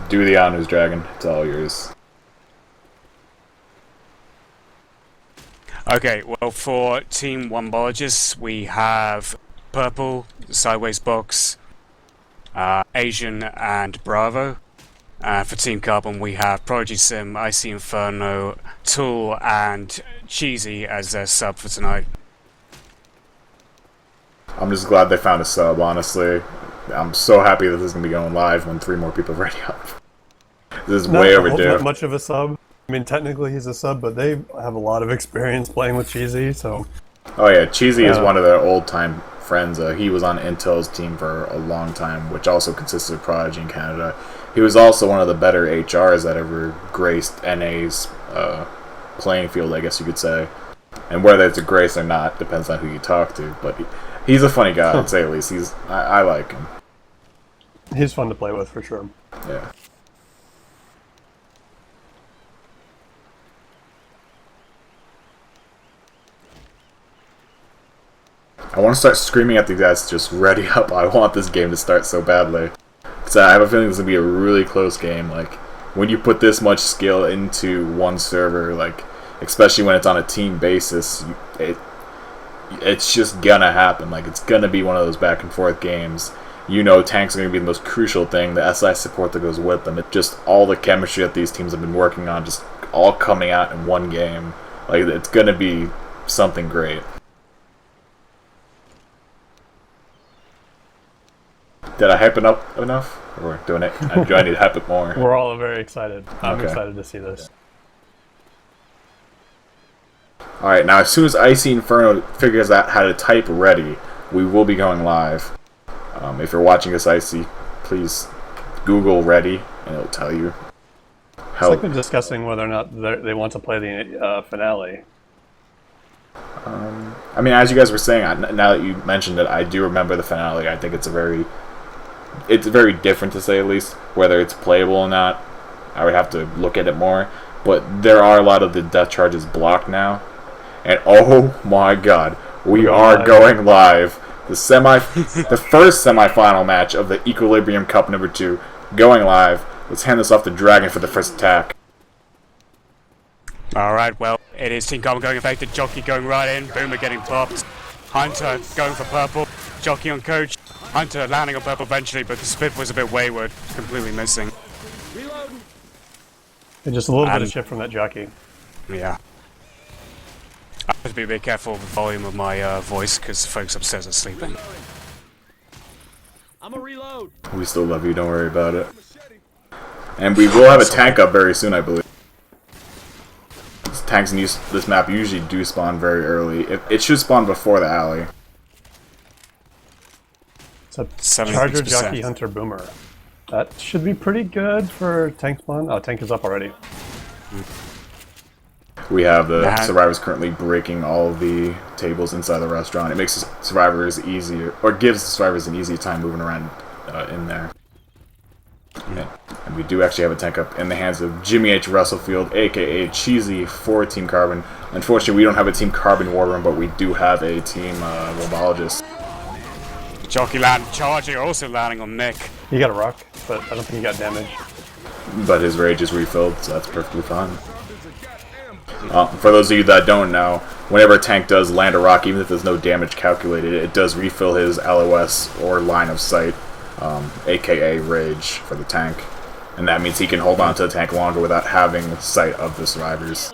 Do the honors, Dragon. It's all yours. Okay, well, for Team Wumbologists, we have Purple, Sideways Box, Asian, and Bravo. For Team Carbon, we have Prodigy Sim, Icy Inferno, Tool, and Cheesy as their sub for tonight. I'm just glad they found a sub, honestly. I'm so happy that this is going to be going live when 3 more people are ready up. This is way overdue. Not much of a sub. I mean, technically he's a sub, but they have a lot of experience playing with Cheesy, so... Oh yeah, Cheesy is one of their old-time friends. He was on Intel's team for a long time, which also consisted of Prodigy in Canada. He was also one of the better HRs that ever graced NA's playing field, I guess you could say. And whether it's a grace or not depends on who you talk to, but he's a funny guy, I'd say at least. I like him. He's fun to play with, for sure. Yeah. I want to start screaming at the guys, just ready up. I want this game to start so badly. Because I have a feeling this is going to be a really close game. Like, when you put this much skill into one server, like, especially when it's on a team basis, it's just gonna happen. Like, it's gonna be one of those back and forth games. You know, tanks are gonna be the most crucial thing. The SI support that goes with them. It's just all the chemistry that these teams have been working on, just all coming out in one game. Like, it's gonna be something great. Did I hype it up enough? Or do I need to hype it more? We're all very excited. I'm excited to see this. Alright, now as soon as Icy Inferno figures out how to type ready, we will be going live. If you're watching this, Icy, please Google ready, and it'll tell you. It's like they're discussing whether or not they want to play the finale. I mean, as you guys were saying, now that you mentioned it, I do remember the finale. I think it's very different, to say at least. Whether it's playable or not, I would have to look at it more. But there are a lot of the death charges blocked now. And oh my god, we are going live. The first semifinal match of the Equilibrium Cup number 2 going live. Let's hand this off to Dragon for the first attack. Alright, well, it is Team Carbon going affected, Jockey going right in, Boomer getting popped, Hunter going for purple, Jockey on coach, Hunter landing on purple eventually, but the split was a bit wayward, completely missing. And just a little bit of chip from that jockey. Yeah. I have to be a bit careful with the volume of my voice, because folks upstairs are sleeping. I'm a reload. We still love you, don't worry about it. And we will have a tank up very soon, I believe. Tanks in this map usually do spawn very early. It should spawn before the alley. It's a Charger, Jockey, Hunter, Boomer. That should be pretty good for tank spawn. Oh, tank is up already. We have the survivors currently breaking all of the tables inside the restaurant. It makes the survivors easier, or gives the survivors an easier time moving around in there. And we do actually have a tank up in the hands of Jimmy H. Russellfield, aka Cheesy, for Team Carbon. Unfortunately, we don't have a Team Carbon War Room, but we do have a Team Wumbologists. Jockey landing, charging, also landing on Nick. He got a rock, but I don't think he got damage. But his rage is refilled, so that's perfectly fine. For those of you that don't know, whenever a tank does land a rock, even if there's no damage calculated, it does refill his LOS or line of sight, aka rage for the tank. And that means he can hold on to the tank longer without having sight of the survivors.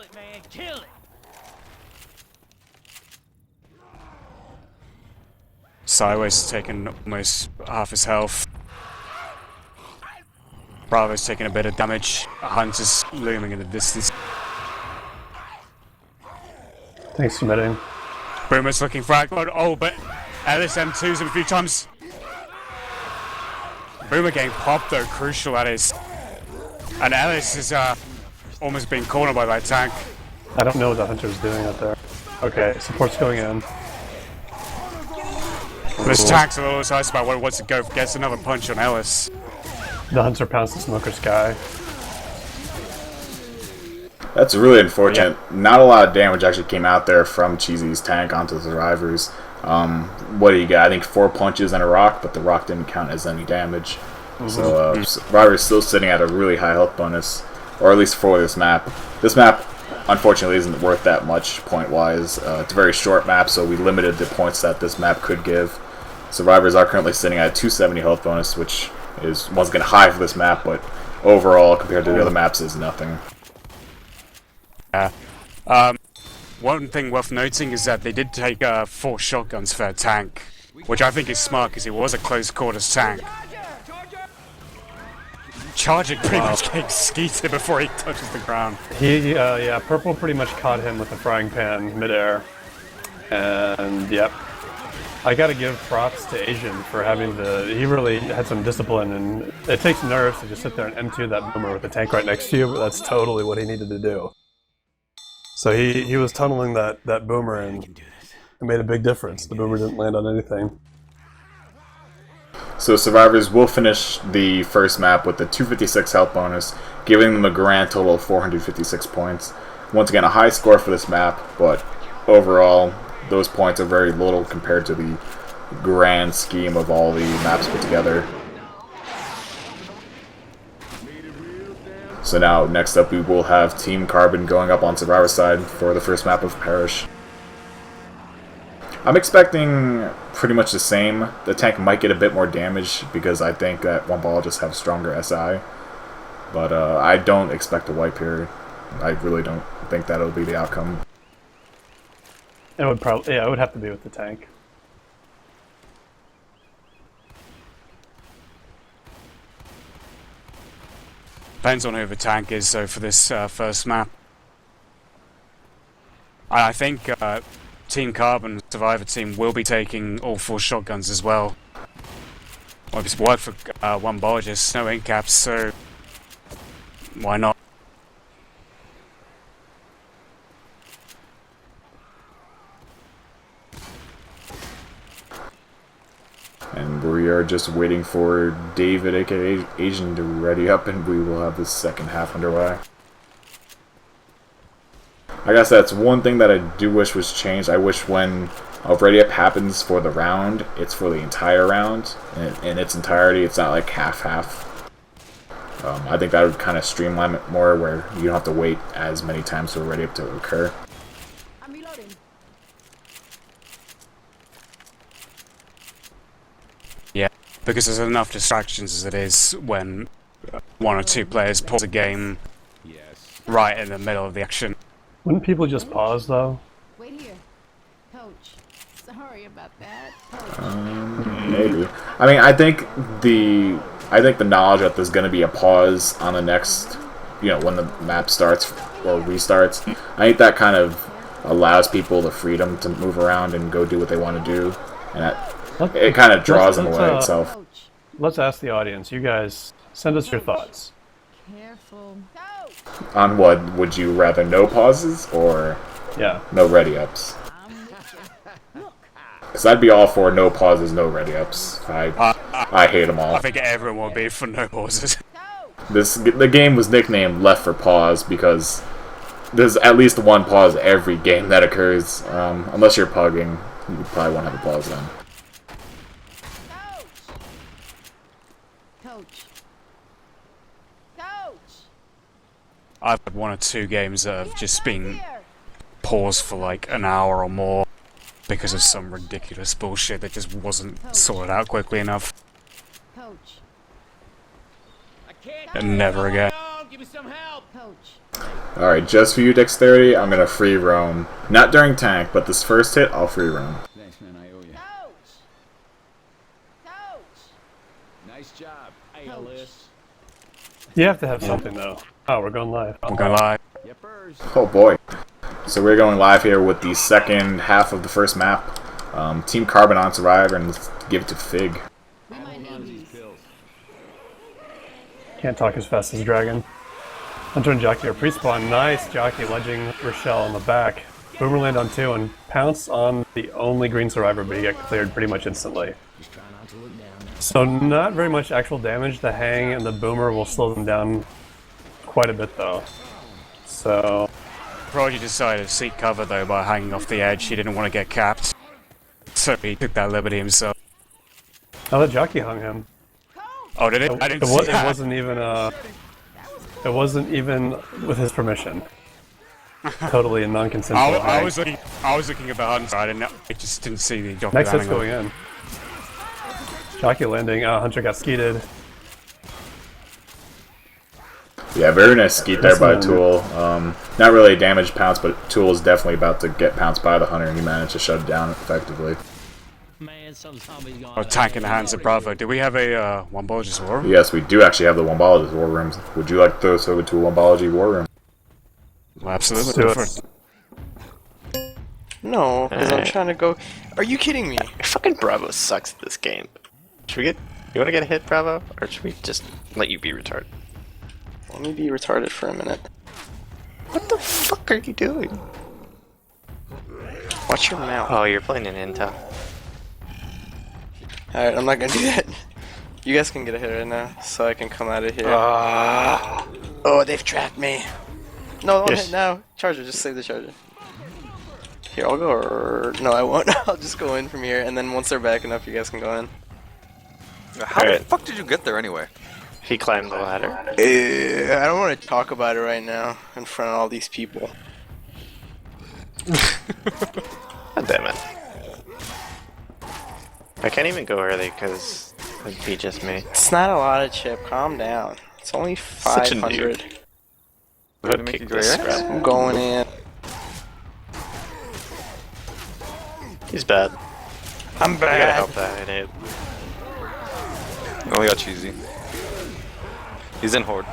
Sideways taking almost half his health. Bravo's taking a bit of damage. Hunter's looming in the distance. Thanks for committing. Boomer's looking for mode. Oh, but Ellis M2's him a few times. Boomer getting popped though, crucial that is. And Ellis is almost being cornered by that tank. I don't know what the Hunter's doing out there. Okay, support's going in. This tank's a little excited about where it wants to go. Gets another punch on Ellis. The Hunter pounds the Smoker Sky. That's really unfortunate. Yeah. Not a lot of damage actually came out there from Cheesy's tank onto the survivors. What do you got? I think 4 punches and a rock, but the rock didn't count as any damage. So Survivor is still sitting at a really high health bonus, or at least for this map. This map, unfortunately, isn't worth that much point-wise. It's a very short map, so we limited the points that this map could give. Survivors are currently sitting at a 270 health bonus, which is once again high for this map, but overall, compared to the other maps, is nothing. One thing worth noting is that they did take 4 shotguns for their tank, which I think is smart because it was a close quarters tank. Charger pretty much getting skeeted before he touches the ground. Yeah, Purple pretty much caught him with the frying pan midair. And, yep. I gotta give props to Asian for having he really had some discipline, and it takes nerves to just sit there and M2 that boomer with the tank right next to you, but that's totally what he needed to do. So he was tunneling that boomer, and it made a big difference. The boomer didn't land on anything. So Survivors will finish the first map with the 256 health bonus, giving them a grand total of 456 points. Once again, a high score for this map, but overall, those points are very little compared to the grand scheme of all the maps put together. So now, next up, we will have Team Carbon going up on Survivor side for the first map of Parish. I'm expecting pretty much the same. The tank might get a bit more damage because I think that Wumbologists have stronger SI. But I don't expect a wipe here. I really don't think that'll be the outcome. It would probably, yeah, it would have to be with the tank. Depends on who the tank is, so for this first map. I think Team Carbon, Survivor team, will be taking all 4 shotguns as well. Well, it's worked for Wumbologists, no ink caps, so why not? And we are just waiting for David, aka Asian, to ready up, and we will have the second half underway. I guess that's one thing that I do wish was changed. I wish when a ready up happens for the round, it's for the entire round, in its entirety. It's not like half-half. I think that would kind of streamline it more, where you don't have to wait as many times for a ready up to occur. I'm reloading. Yeah, because there's enough distractions as it is when 1 or 2 players pause a game right in the middle of the action. Wouldn't people just pause, though? Wait here. Coach. Sorry about that. Coach. Maybe. I mean, I think the knowledge that there's going to be a pause on the next, when the map starts or restarts, I think that kind of allows people the freedom to move around and go do what they want to do, and it kind of draws them away itself. Coach. Let's ask the audience. You guys, send us your thoughts. Careful. Coach. On what? Would you rather no pauses or Yeah. no ready ups? I'm with you. Look. Because I'd be all for no pauses, no ready ups. I hate them all. I think everyone will be for no pauses. Coach. The game was nicknamed Left for Pause because there's at least one pause every game that occurs. Unless you're pugging, you probably won't have a pause then. Coach. Coach. Coach. I've had 1 or 2 games that have just been paused for like an hour or more because of some ridiculous bullshit that just wasn't sorted out quickly enough. Coach. And never again. Give me some help. Coach. Alright, just for you, Dexterity, I'm gonna free roam. Not during tank, but this first hit, I'll free roam. Thanks, man. I owe you. Coach. Coach. Nice job, Coach. Alice. You have to have something, though. Oh, we're going live. I'm gonna lie. Yippers. Oh boy. So we're going live here with the second half of the first map. Team Carbon on Survivor, and let's give it to Fig. We might need these. Pills. Can't talk as fast as Dragon. Hunter and Jockey are pre-spawn. Nice. Jockey ledging Rochelle on the back. Boomer land on 2 and pounce on the only green survivor, but he got cleared pretty much instantly. Just try not to look down. So not very much actual damage. The hang and the boomer will slow them down quite a bit, though. So Prodigy decided to seek cover though by hanging off the edge. He didn't want to get capped, so he took that liberty himself. now that Jockey hung him. Coach. Oh, did it? I didn't see It that. wasn't even it wasn't even with his permission. Totally a non-consensual. I was looking at the Hunter. I just didn't see the jockey Next hit's landing. going in. Jockey landing. Hunter got skeeted. Yeah, very nice skeet there by Tool. Not really a damaged pounce, but Tool is definitely about to get pounced by the Hunter, and he managed to shut it down effectively. Oh, tank in the hands of Bravo. Do we have a Wumbologist war room? Yes, we do actually have the Wumbologist war rooms. Would you like to throw us over to a Wumbology war room? Well, absolutely. Let's do Go for it. No, because I'm trying to go. Are you kidding me? Fucking Bravo sucks at this game. Should we get... You wanna get a hit, Bravo? Or should we just let you be retarded? Let me be retarded for a minute. What the fuck are you doing? Watch your mouth. Oh, you're playing in Intel. Alright, I'm not gonna do that. You guys can get a hit right now, so I can come out of here. Oh, they've trapped me. No, don't Yes. hit now. Charger, just save the charger. Here, I'll go, or... No, I won't. I'll just go in from here, and then once they're back enough, you guys can go in. How the Alright. fuck did you get there anyway? He climbed the ladder. I don't want to talk about it right now, in front of all these people. God damn it. I can't even go early because it'd be just me. It's not a lot of chip, calm down. It's only Such a 500. noob. Gonna Go make kick you this go, yeah? scrap. I'm going in. He's bad. I'm I gotta bad. help that idiot. Oh, we got cheesy. He's in Horde.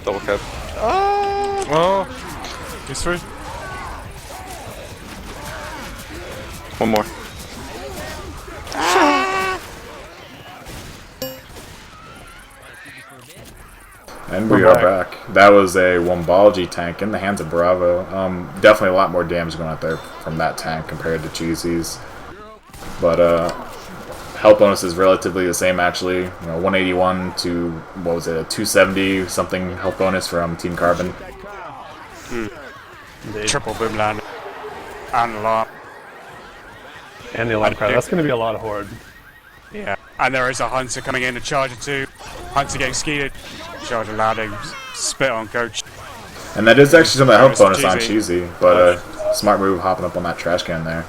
Double cap. Oh, he's through. One more. And we are back. That was a Wumbology tank in the hands of Bravo. Definitely a lot more damage going out there from that tank compared to Cheesy's. But health bonus is relatively the same actually. 181 to, what was it, a 270 something health bonus from Team Carbon. Indeed. Triple boom land. And alarm. And the alarm crowd. That's going to be a lot of horde. Yeah. And there is a Hunter coming in to Charger too. Hunter getting skeeted. Charger landing. Spit on coach. And that is actually some of the health There's bonus on Cheesy. Cheesy, but smart move hopping up on that trash can there.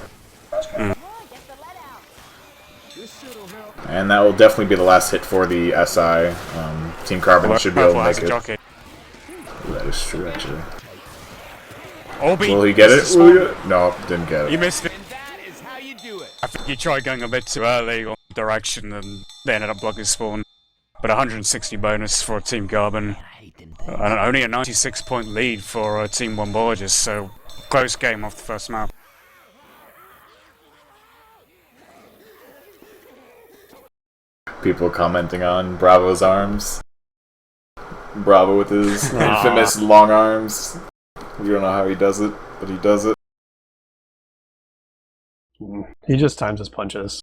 And that will definitely be the last hit for the SI. Team Carbon should be able to Purple has make a it. jockey. Ooh, that is true actually. Obi, Will he get missed it? the Will spawn. he get it? No, didn't get You it. missed it. I think you tried going a bit too early on direction and they ended up blocking spawn. But 160 bonus for Team Carbon. And only a 96-point lead for Team Wumbologists, so close game off the first map. People commenting on Bravo's arms. Bravo with his infamous long arms. We don't know how he does it, but he does it. He just times his punches.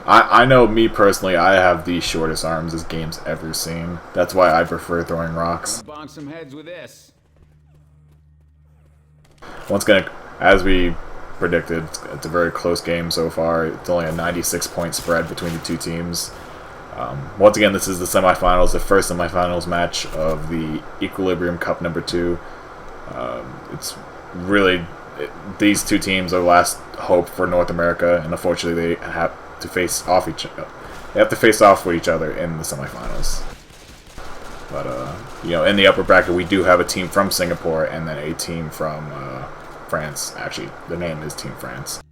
I know me personally, I have the shortest arms this game's ever seen. That's why I prefer throwing rocks. Bonk some heads with this. Once again, as we predicted, it's a very close game so far. It's only a 96-point spread between the two teams. Once again, this is the semifinals, the first semifinals match of the Equilibrium Cup number 2. It's really... these two teams are last hope for North America, and unfortunately they have to face off each other. They have to face off with each other in the semifinals. But in the upper bracket, we do have a team from Singapore and then a team from France. Actually, the name is Team France.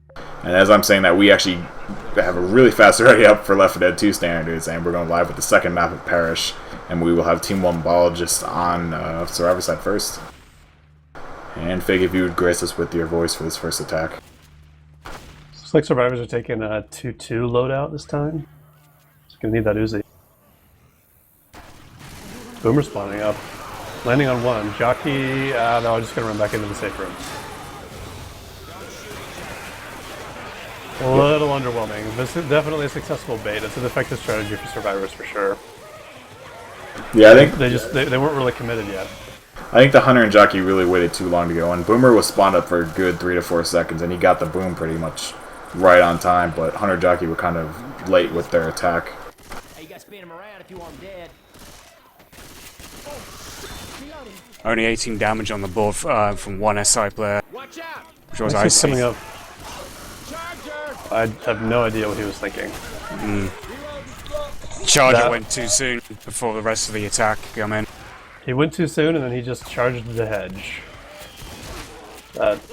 And as I'm saying that, we actually have a really fast ready up for Left 4 Dead 2 standards, and we're going live with the second map of Parish, and we will have Team Wumbologists on Survivor Side first. And Fig, if you would grace us with your voice for this first attack. Looks like survivors are taking a 2-2 loadout this time. Just gonna need that Uzi. Boomer spawning up. Landing on one. Jockey, no, I'm just gonna run back into the safe room. A little underwhelming. This is definitely a successful bait. It's an effective strategy for survivors for sure. Yeah, I think They weren't really committed yet. I think the Hunter and Jockey really waited too long to go, and Boomer was spawned up for a good 3 to 4 seconds, and he got the boom pretty much right on time, but Hunter and Jockey were kind of late with their attack. Hey, you gotta spin him around if you want him dead. Only 18 damage on the board from one SI player, Watch out! which was He's icy. coming up. Charger! I have no idea what he was thinking. Charger That- went too soon before the rest of the attack come in. He went too soon, and then he just charged the hedge. That's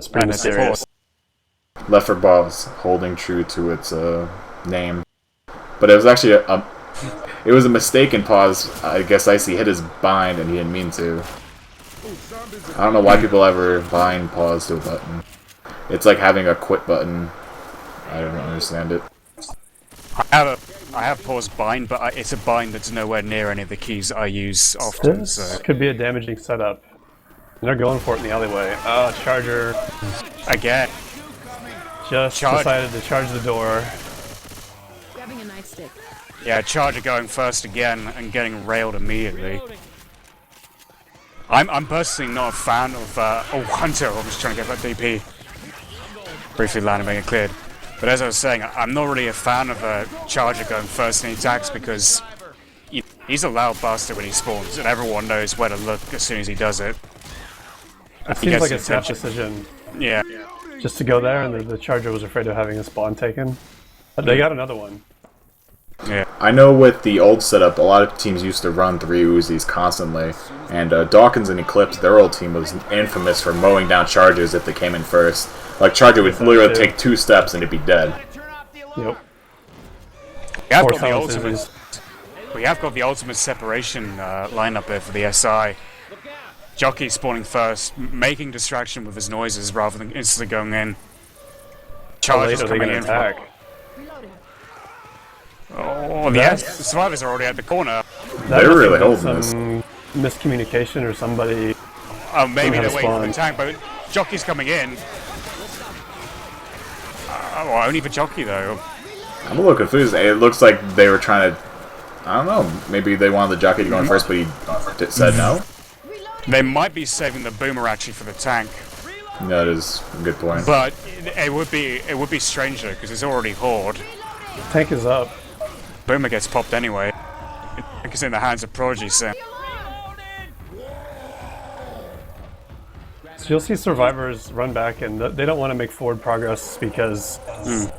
pretty And it's mysterious. Left 4 Balls holding true to its name, but it was actually it was a mistaken pause. I guess Icy hit his bind and he didn't mean to. I don't know why people ever bind pause to a button. It's like having a quit button. I don't understand it. I have paused bind, but it's a bind that's nowhere near any of the keys I use often. This So could be a damaging setup. They're going for it in the alleyway. Charger again, just decided to charge the door. Grabbing a nightstick. yeah, Charger going first again and getting railed immediately. I'm personally not a fan of Hunter. I was trying to get that DP. Briefly landing, making it cleared. But as I was saying, I'm not really a fan of Charger going first in attacks because he's a loud bastard when he spawns, and everyone knows where to look as soon as he does it. It He seems gets like the a snap attention. decision Yeah. just to go there, and the Charger was afraid of having a spawn taken. But they got another one. Yeah. I know with the old setup, a lot of teams used to run 3 Uzis constantly, and Dawkins and Eclipse, their old team was infamous for mowing down Chargers if they came in first. Like, Charger would literally take 2 steps and it'd be dead. Yep. We have Or got the silent ultimate. scissors. We have got the ultimate separation lineup there for the SI. Jockey spawning first, making distraction with his noises rather than instantly going in. How Chargers late are they coming going in. to attack? Oh, the survivors are already at the corner. That They're must really have been holding this. some miscommunication or somebody. Oh, maybe Don't they're have a waiting for the spawn. tank, but Jockey's coming in. Well, only for Jockey though. I'm a little confused. It looks like they were trying to... I don't know. Maybe they wanted the Jockey to go in first, but he said no? They might be saving the boomer actually for the tank, That is a good point. but it would be strange though because it's already Horde. Tank is up. Boomer gets popped anyway. It's in the hands of Prodigy, so So you'll see survivors run back, and they don't want to make forward progress because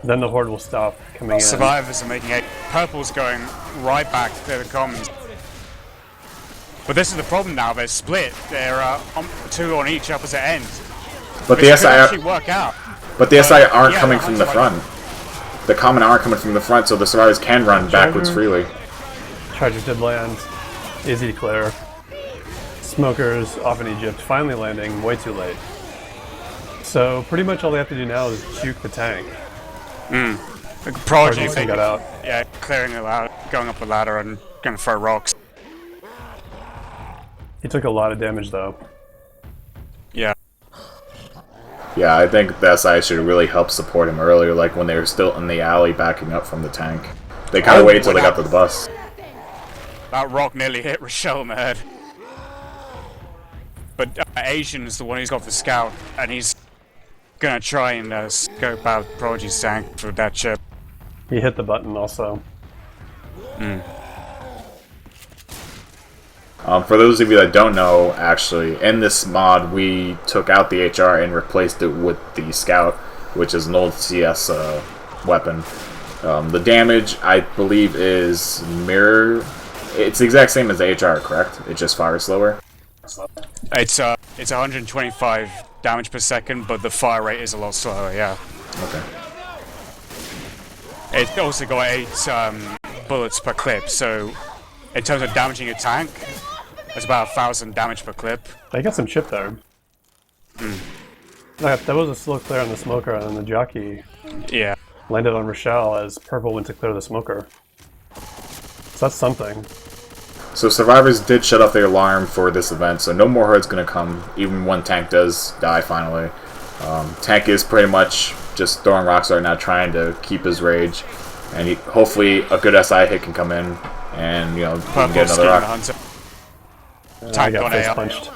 then the Horde will stop coming in. survivors are making it. Purple's going right back to the comms. But this is the problem now. They're split. They're 2 on each opposite end. But Which the could actually SI, work out. but the SI aren't yeah, coming the from the Hunter front. The common aren't coming from the front, so the survivors can run backwards freely. Charger did land. Easy to clear. Smokers off in Egypt, finally landing way too late. So pretty much all they have to do now is juke the tank. Prodigy Prodigy got out. Yeah, clearing the ladder, going up the ladder and going to throw rocks. He took a lot of damage though. Yeah. Yeah, I think the SI should really help support him earlier, like when they were still in the alley backing up from the tank. They kind of waited till they got to the bus. That rock nearly hit Rochelle in the head. But Asian is the one who's got the scout, and he's gonna try and scope out Prodigy's tank for that chip. He hit the button also. For those of you that don't know, actually, in this mod, we took out the HR and replaced it with the Scout, which is an old CS weapon. The damage, I believe, is mirror. It's the exact same as the HR, correct? It just fires slower. It's 125 damage per second, but the fire rate is a lot slower. Yeah. Okay. It's also got 8 bullets per clip, so in terms of damaging a tank, it's about 1,000 damage per clip. They got some chip there. That was a slow clear on the smoker, and then the jockey Yeah. landed on Rochelle as Purple went to clear the smoker. So that's something. So survivors did shut off their alarm for this event, so no more Horde's gonna come, even when Tank does die finally. Tank is pretty much just throwing rocks right now, trying to keep his rage, and hopefully a good SI hit can come in, and he can get Purple another skin the rock. hunter. I Tank got got face AR. punched.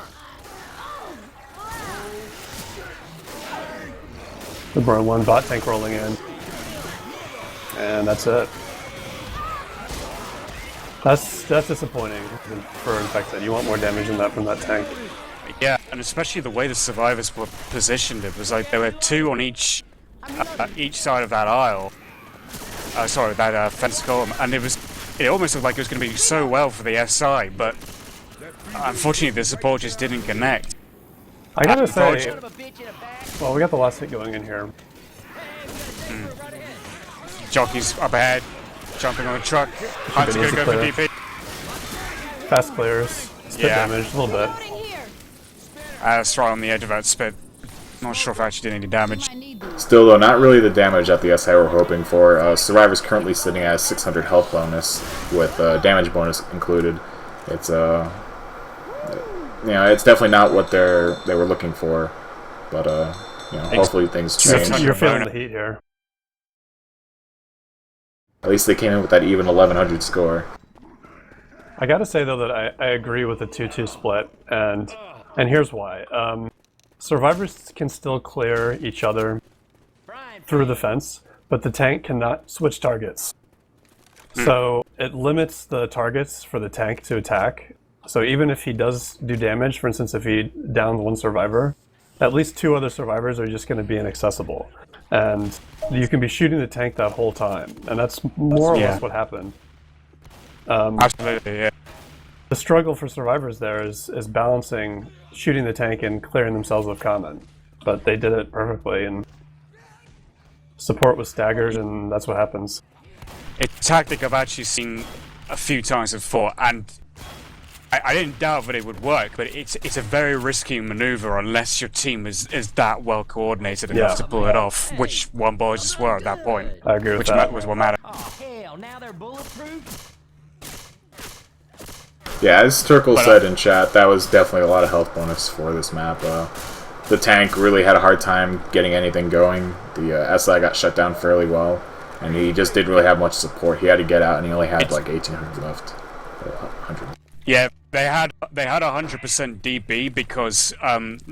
The burn one bot tank rolling in. And that's it. That's disappointing for Infected. You want more damage than that from that tank. Yeah, and especially the way the survivors were positioned. It was like there were two on each side of that aisle. Sorry, that fence column, and it almost looked like it was going to be so well for the SI, but unfortunately the support just didn't connect. I gotta say, Son of a bitch in the back. well, we got the last hit going in here. Jockey's up ahead, jumping on the truck. Hunt's going to go for clear. DP. Fast clears, spit Yeah. damage, a little bit. That's right on the edge of that spit. Not sure if I actually did any damage. I need these. Still, though, not really the damage that the SI were hoping for. Survivor's currently sitting at a 600 health bonus with damage bonus included. It's it's definitely not what they were looking for, but hopefully things change. You're You're feeling the heat here. At least they came in with that even 1100 score. I gotta say though that I agree with the 2-2 split, and here's why. Survivors can still clear each other through the fence, but the tank cannot switch targets. So it limits the targets for the tank to attack. So even if he does do damage, for instance, if he downed one survivor, at least 2 other survivors are just going to be inaccessible. And you can be shooting the tank that whole time. And that's more or less what happened. Absolutely, yeah. The struggle for survivors there is balancing shooting the tank and clearing themselves of common. But they did it perfectly, and support was staggered, and that's what happens. It's a tactic I've actually seen a few times before, and I didn't doubt that it would work, but it's a very risky maneuver unless your team is that well coordinated enough to pull it off, which Wumbologists were at that point. I agree with Which that. was what mattered. Oh, hell, now they're bulletproof? Yeah, as Turkle said in chat, that was definitely a lot of health bonus for this map. The tank really had a hard time getting anything going. The SI got shut down fairly well, and he just didn't really have much support. He had to get out, and he only had like 1800 left. 100. Yeah, they had 100% DB because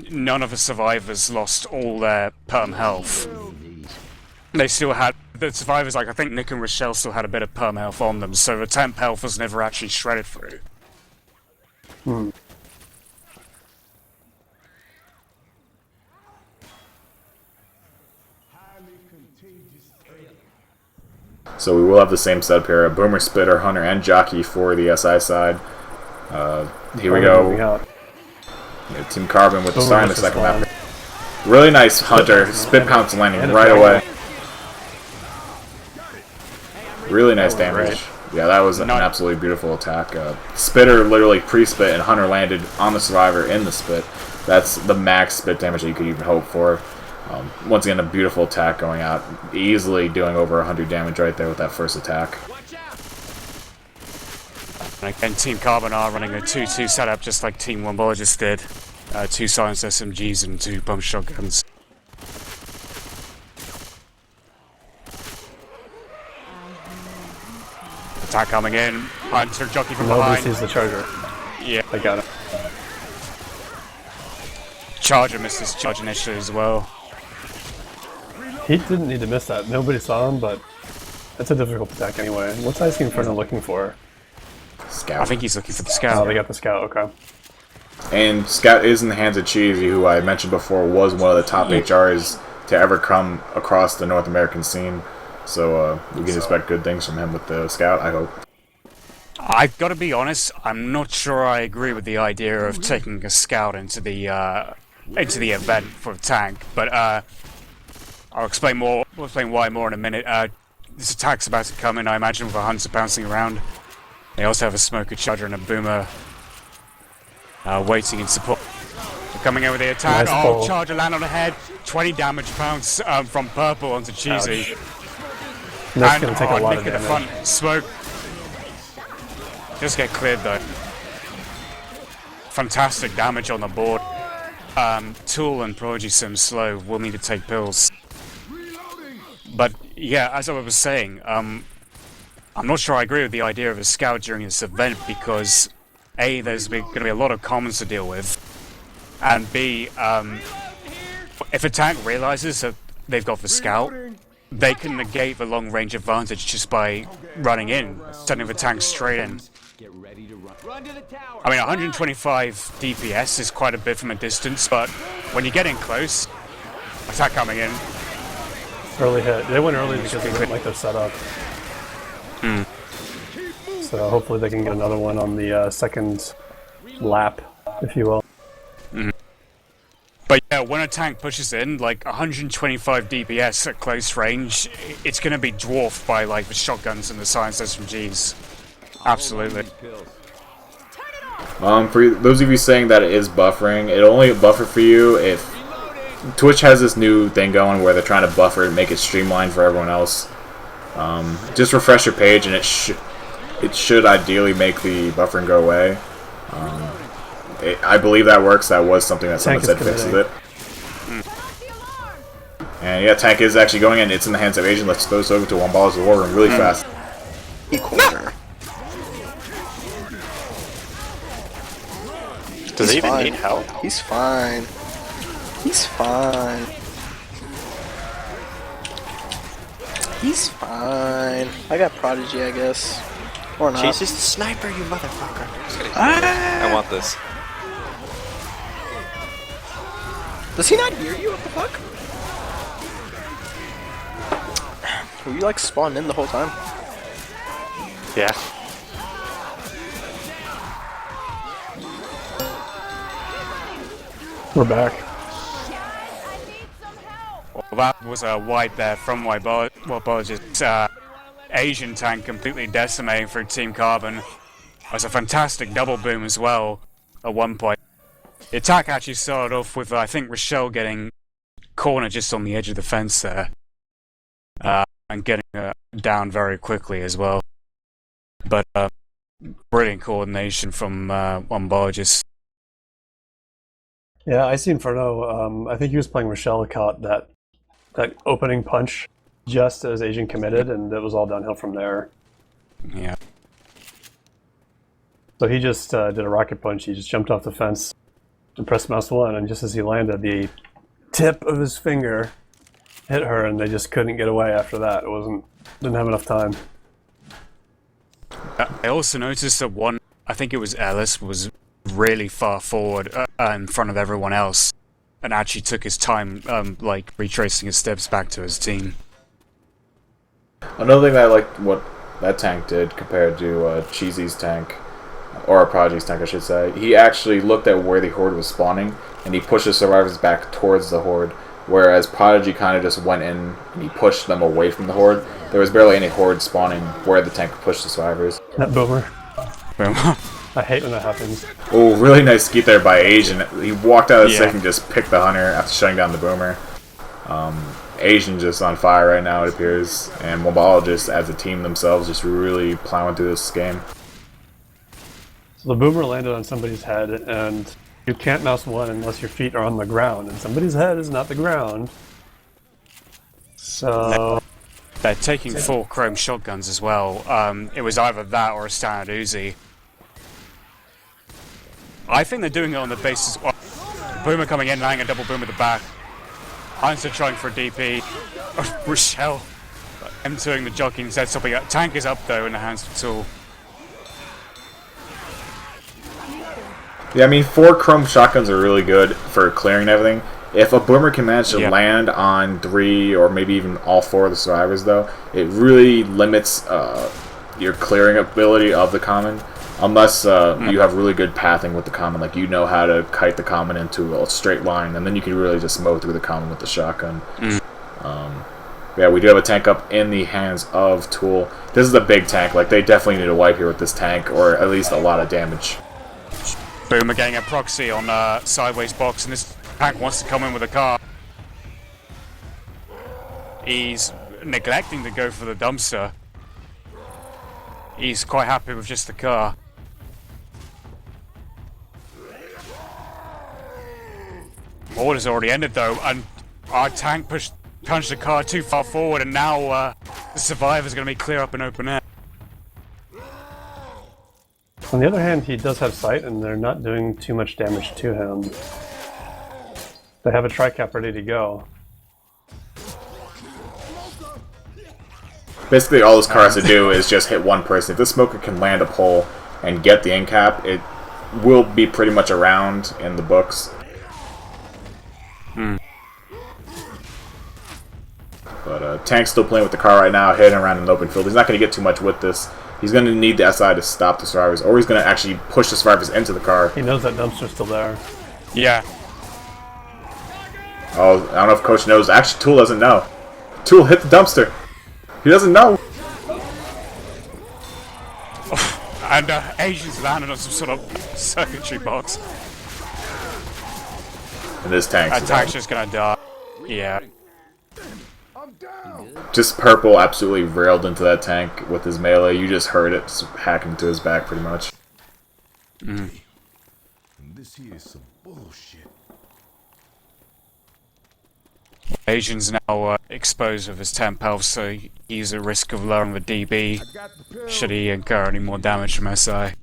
none of the survivors lost all their perm health. They still had the survivors, like I think Nick and Rochelle still had a bit of perm health on them, so the temp health was never actually shredded through. So we will have the same setup here: a Boomer, Spitter, Hunter, and Jockey for the SI side. Here we Moving go. out. Yeah, Team Carbon with the Boomer start in the versus second Spawn. map. Really nice Hunter. Spit pounce landing right away. Really nice damage. Yeah, that was an absolutely beautiful attack. Spitter literally pre-spit, and Hunter landed on the survivor in the spit. That's the max spit damage that you could even hope for. Once again, a beautiful attack going out. Easily doing over 100 damage right there with that first attack. And again, Team Carbon are running a 2-2 setup just like Team Wumbologists did. 2 silenced SMGs and 2 pump shotguns. Attack coming in. Hunter Jockey from Nobody behind. sees the charger. Yeah, I got it. Charger missed his charge initially as well. He didn't need to miss that. Nobody saw him, but it's a difficult attack anyway. What's Ice Inferno looking for? Scout. I think he's looking for the Oh, scout. they got the scout, okay. And Scout is in the hands of Cheesy, who I mentioned before was one of the top HRs to ever come across the North American scene. So we can expect good things from him with the Scout, I hope. I've got to be honest, I'm not sure I agree with the idea of taking a scout into the event for a tank, but I'll explain more. We'll explain why more in a minute. This attack's about to come in, I imagine, with a Hunter bouncing around. They also have a Smoker Charger and a Boomer waiting in support. They're coming in with the attack. Nice Oh, pull. Charger land on the head. 20 damage pounce from Purple onto Cheesy. Ouch. And that's going to take a lot Nick of at the damage. front. Smoke. Just get cleared though. Fantastic damage on the board. Tool and Prodigy Sim slow will need to take pills. But yeah, as I was saying, I'm not sure I agree with the idea of a scout during this event because A, there's going to be a lot of commons to deal with, and B, if a tank realizes that they've got the scout, they can negate the long range advantage just by running in, sending the tank straight in. I mean, 125 DPS is quite a bit from a distance, but when you get in close, attack coming in. Early hit. They went early because they didn't like their setup. So hopefully they can get another one on the second lap, if you will. But yeah, when a tank pushes in, like 125 DPS at close range, it's going to be dwarfed by like the shotguns and the science SMGs. Absolutely. For those of you saying that it is buffering, it'll only buffer for you if Twitch has this new thing going where they're trying to buffer and make it streamlined for everyone else. Just refresh your page and it should ideally make the buffering go away. I believe that works. That was something that someone said fixes it. And yeah, tank is actually going in. It's in the hands of Asian. Let's throw this over to Wumbologists War Room really fast. Corner. Does he even need help? He's fine. He's fine. He's fine. I got Prodigy, I guess. Or not. Jesus, the sniper, you motherfucker. I want this. Does he not hear you? What the fuck? Were you like spawned in the whole time? Yeah. We're back. Well, that was a wipe there from Wumbologists. Asian tank completely decimating for Team Carbon. It was a fantastic double boom as well at one point. The attack actually started off with, I think, Rochelle getting cornered just on the edge of the fence there. And getting down very quickly as well. But brilliant coordination from Wumbologists. Yeah, I see Inferno. I think he was playing Rochelle, caught that opening punch just as Asian committed, and it was all downhill from there. Yeah. So he just did a rocket punch. He just jumped off the fence and pressed mouse 1, and just as he landed, the tip of his finger hit her, and they just couldn't get away after that. Didn't have enough time. I also noticed that one, I think it was Ellis, was really far forward in front of everyone else, and actually took his time, like retracing his steps back to his team. Another thing that I liked what that tank did compared to Cheesy's tank, or Prodigy's tank I should say, he actually looked at where the horde was spawning, and he pushed the survivors back towards the horde, whereas Prodigy kind of just went in and he pushed them away from the horde. There was barely any horde spawning where the tank pushed the survivors. That boomer. Boom. I hate when that happens. Oh, really nice skeet there by Asian. He walked out of the safe and just picked the hunter after shutting down the boomer. Asian just on fire right now, it appears, and Wumbologists as a team themselves just really plowing through this game. So the boomer landed on somebody's head, and you can't mouse 1 unless your feet are on the ground, and somebody's head is not the ground. So They're taking 4 chrome shotguns as well. It was either that or a standard Uzi. I think they're doing it on the basis. Well, boomer coming in, landing a double boom at the back. Heinz trying for a DP. Rochelle M2ing the jockey instead, stopping up. Tank is up though in the hands of Tool. Yeah, I mean, 4 chrome shotguns are really good for clearing everything. If a boomer can manage to land on 3 or maybe even all 4 of the survivors, though, it really limits your clearing ability of the common. Unless you have really good pathing with the common, like you know how to kite the common into a straight line, and then you can really just mow through the common with the shotgun. Yeah, we do have a tank up in the hands of Tool. This is a big tank. Like, they definitely need a wipe here with this tank, or at least a lot of damage. Boomer getting a proxy on sideways box, and this tank wants to come in with a car. He's neglecting to go for the dumpster. He's quite happy with just the car. Order's already ended though, and our tank punched the car too far forward, and now the survivor's going to be clear up in open air. On the other hand, he does have sight, and they're not doing too much damage to him. They have a tri-cap ready to go. Basically, all this car has to do is just hit one person. If this smoker can land a pole and get the end cap, it will be pretty much around in the books. But Tank's still playing with the car right now, heading around in the open field. He's not going to get too much with this. He's going to need the SI to stop the survivors, or he's going to actually push the survivors into the car. He knows that dumpster's still there. Yeah. Oh, I don't know if Coach knows. Actually, Tool doesn't know. Tool hit the dumpster. He doesn't know. And Asian's landed on some sort of circuitry box. And this Tank's That tank's just gonna die. Yeah. just Purple absolutely railed into that tank with his melee. You just heard it just hack into his back pretty much. This here is some bullshit. Asian's now exposed with his temp health, so he's at risk of lowering the DB should he incur any more damage from SI.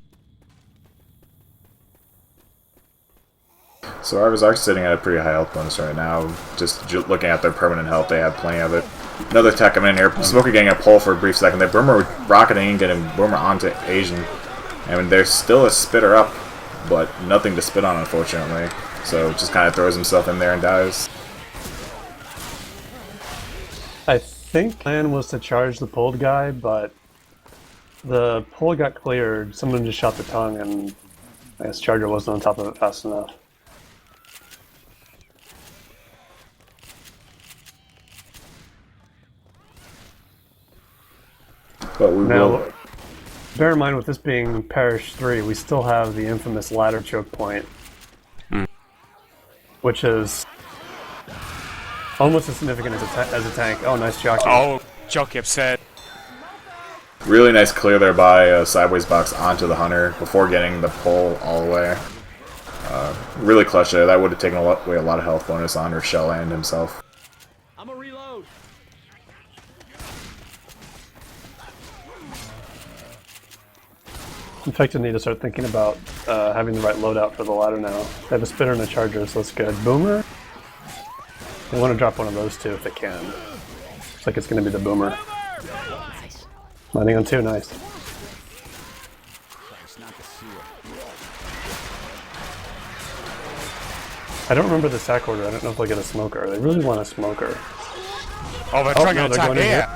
Survivors are sitting at a pretty high health bonus right now. Just looking at their permanent health, they have plenty of it. Another attack coming in here. Smoker getting a pull for a brief second. They Boomer rocketing and getting Boomer onto Asian. I mean, there's still a spitter up, but nothing to spit on, unfortunately. So just kind of throws himself in there and dies. I think the plan was to charge the pulled guy, but the pull got cleared. Someone just shot the tongue, and I guess Charger wasn't on top of it fast enough. But we Now, will. bear in mind, with this being Parish 3, we still have the infamous ladder choke point, which is almost as significant as a tank. Oh, nice jockey. Oh, jockey upset. Really nice clear there by Sideways Box onto the Hunter before getting the pull all the way. Really clutch there. That would have taken away a lot of health bonus on Rochelle and himself. I'm a reload. Infected need to start thinking about having the right loadout for the ladder now. They have a spitter and a charger, so that's good. Boomer? They want to drop one of those two if they can. Looks like it's going to be the Boomer. Landing on two, nice. I don't remember the sack order. I don't know if they'll get a smoker. They really want a smoker. Oh, they're trying no, to they're attack going in here.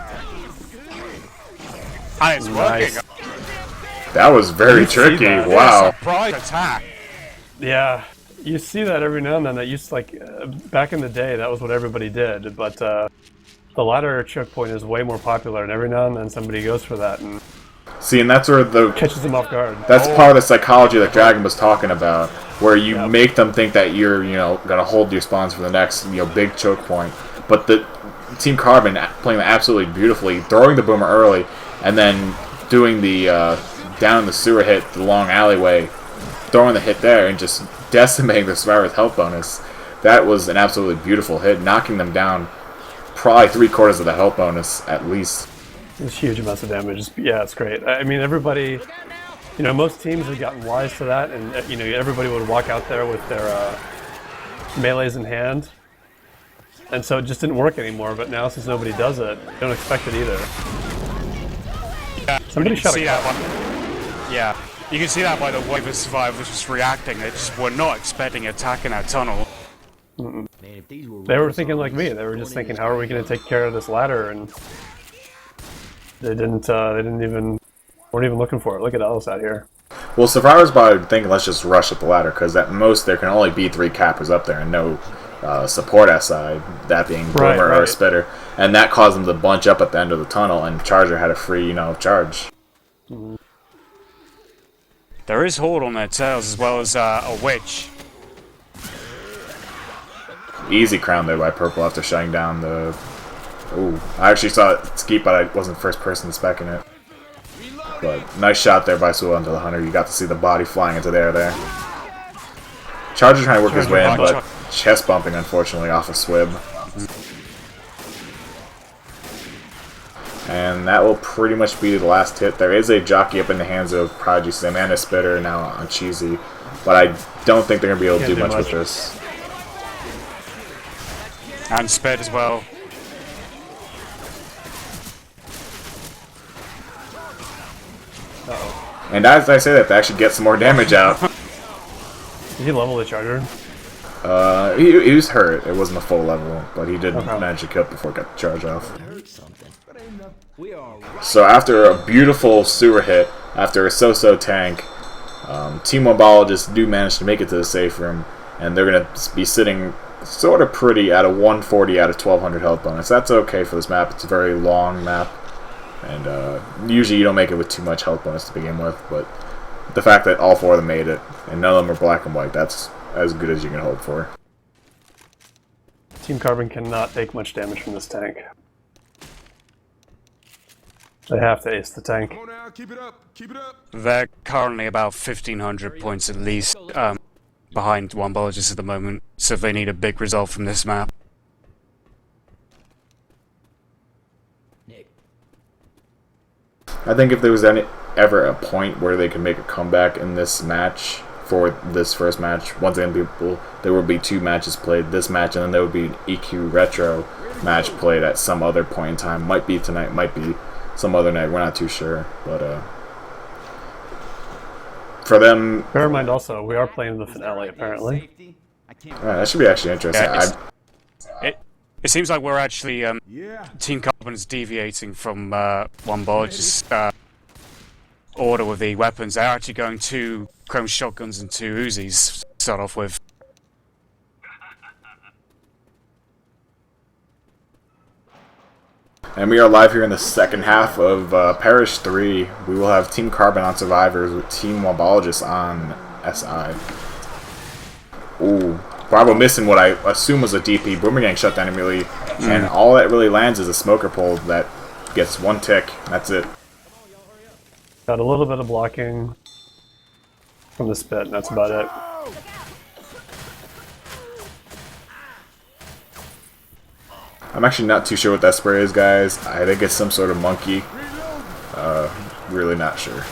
And it's Nice. working. That was very You see tricky. that? Wow. Surprise attack. Yeah, you see that every now and then. That used to, like, back in the day, that was what everybody did. But the ladder choke point is way more popular, and every now and then somebody goes for that and See, and that's where the catches them off guard. that's part of the psychology that Dragon was talking about, where you make them think that you're, gonna hold your spawns for the next, big choke point. But the Team Carbon playing that absolutely beautifully, throwing the Boomer early, and then doing the down in the sewer hit, the long alleyway, throwing the hit there, and just decimating the survivor's health bonus. That was an absolutely beautiful hit, knocking them down probably 3/4 of the health bonus at least. It's huge amounts of damage. Yeah, it's great. I mean, everybody, most teams have gotten wise to that, and everybody would walk out there with their melees in hand, and so it just didn't work anymore. But now, since nobody does it, they don't expect it either. Yeah, Somebody shot a see that cat. one. Yeah, you can see that by the way the survivors just reacting. They just were not expecting attack in that tunnel. They were thinking like me. They were just thinking, how are we going to take care of this ladder? And they didn't. Weren't even looking for it. Look at Alice out here. Well, survivors probably thinking, let's just rush up the ladder, because at most there can only be 3 cappers up there and no support SI, that being Boomer or right. Spitter, and that caused them to bunch up at the end of the tunnel, and Charger had a free, charge. There is Horde on their tails as well as a Witch. Easy crown there by Purple after shutting down the... Ooh, I actually saw it skeet, but I wasn't first person specking it. But nice shot there by Sewell onto the Hunter. You got to see the body flying into the air there. Charger trying to work his way in, but chest bumping, unfortunately, off of Swib. And that will pretty much be the last hit. There is a jockey up in the hands of Prodigy Sim and a spitter now on Cheesy, but I don't think they're going to be able to do much with this. And sped as well. And as I say that, they actually get some more damage out. Did he level the charger? He was hurt. It wasn't a full level, but he did manage to kill it before it got the charge off. So after a beautiful sewer hit, after a so-so tank, Team Wumbologists do manage to make it to the safe room, and they're going to be sitting sort of pretty at a 140 out of 1200 health bonus. That's okay for this map. It's a very long map, and usually you don't make it with too much health bonus to begin with, but the fact that all 4 of them made it, and none of them are black and white, that's as good as you can hope for. Team Carbon cannot take much damage from this tank. They have to ace the tank. Come on now, keep it up, keep it up. They're currently about 1,500 points at least behind Wumbologists at the moment, so they need a big result from this map. I think if there was ever a point where they could make a comeback in this match, for this first match, once again, there will be 2 matches played, this match, and then there will be an EQ Retro match played at some other point in time. Might be tonight, might be some other night, we're not too sure, but for them... Bear in mind also, we are playing the finale apparently. Alright, that should be actually interesting. Yeah, it seems like we're actually, Team Carbon's deviating from Wumbologists' order with the weapons. They're actually going 2 chrome shotguns and 2 Uzis to start off with. And we are live here in the second half of Parish 3. We will have Team Carbon on Survivors with Team Wumbologists on SI. Ooh, Bravo missing what I assume was a DP. Boomerang shut down immediately, and all that really lands is a smoker pole that gets 1 tick. That's it. Got a little bit of blocking from the spit, and that's about it. I'm actually not too sure what that spray is, guys. I think it's some sort of monkey. Really not sure.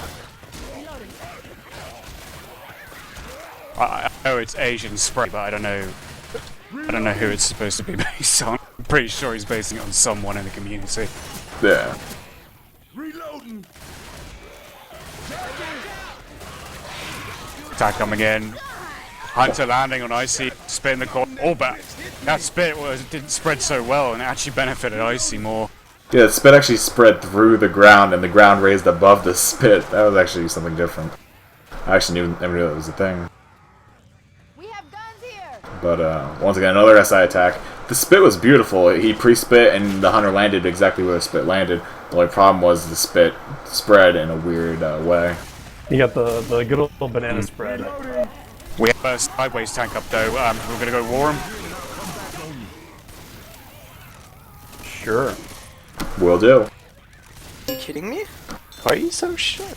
I know it's Asian spray, but I don't know who it's supposed to be based on. I'm pretty sure he's basing it on someone in the community. Yeah. Reloading. Attack coming in. Hunter landing on Icy, spit in the corner. Oh, but that spit didn't spread so well, and it actually benefited Icy more. Yeah, the spit actually spread through the ground, and the ground raised above the spit. That was actually something different. I actually never knew that was a thing. We have guns here. But once again, another SI attack. The spit was beautiful. He pre-spit, and the hunter landed exactly where the spit landed. The only problem was the spit spread in a weird way. You got the good old banana spread. We have a sideways tank up though. We're gonna go war him. Sure. Will do. Are you kidding me? Why are you so shit?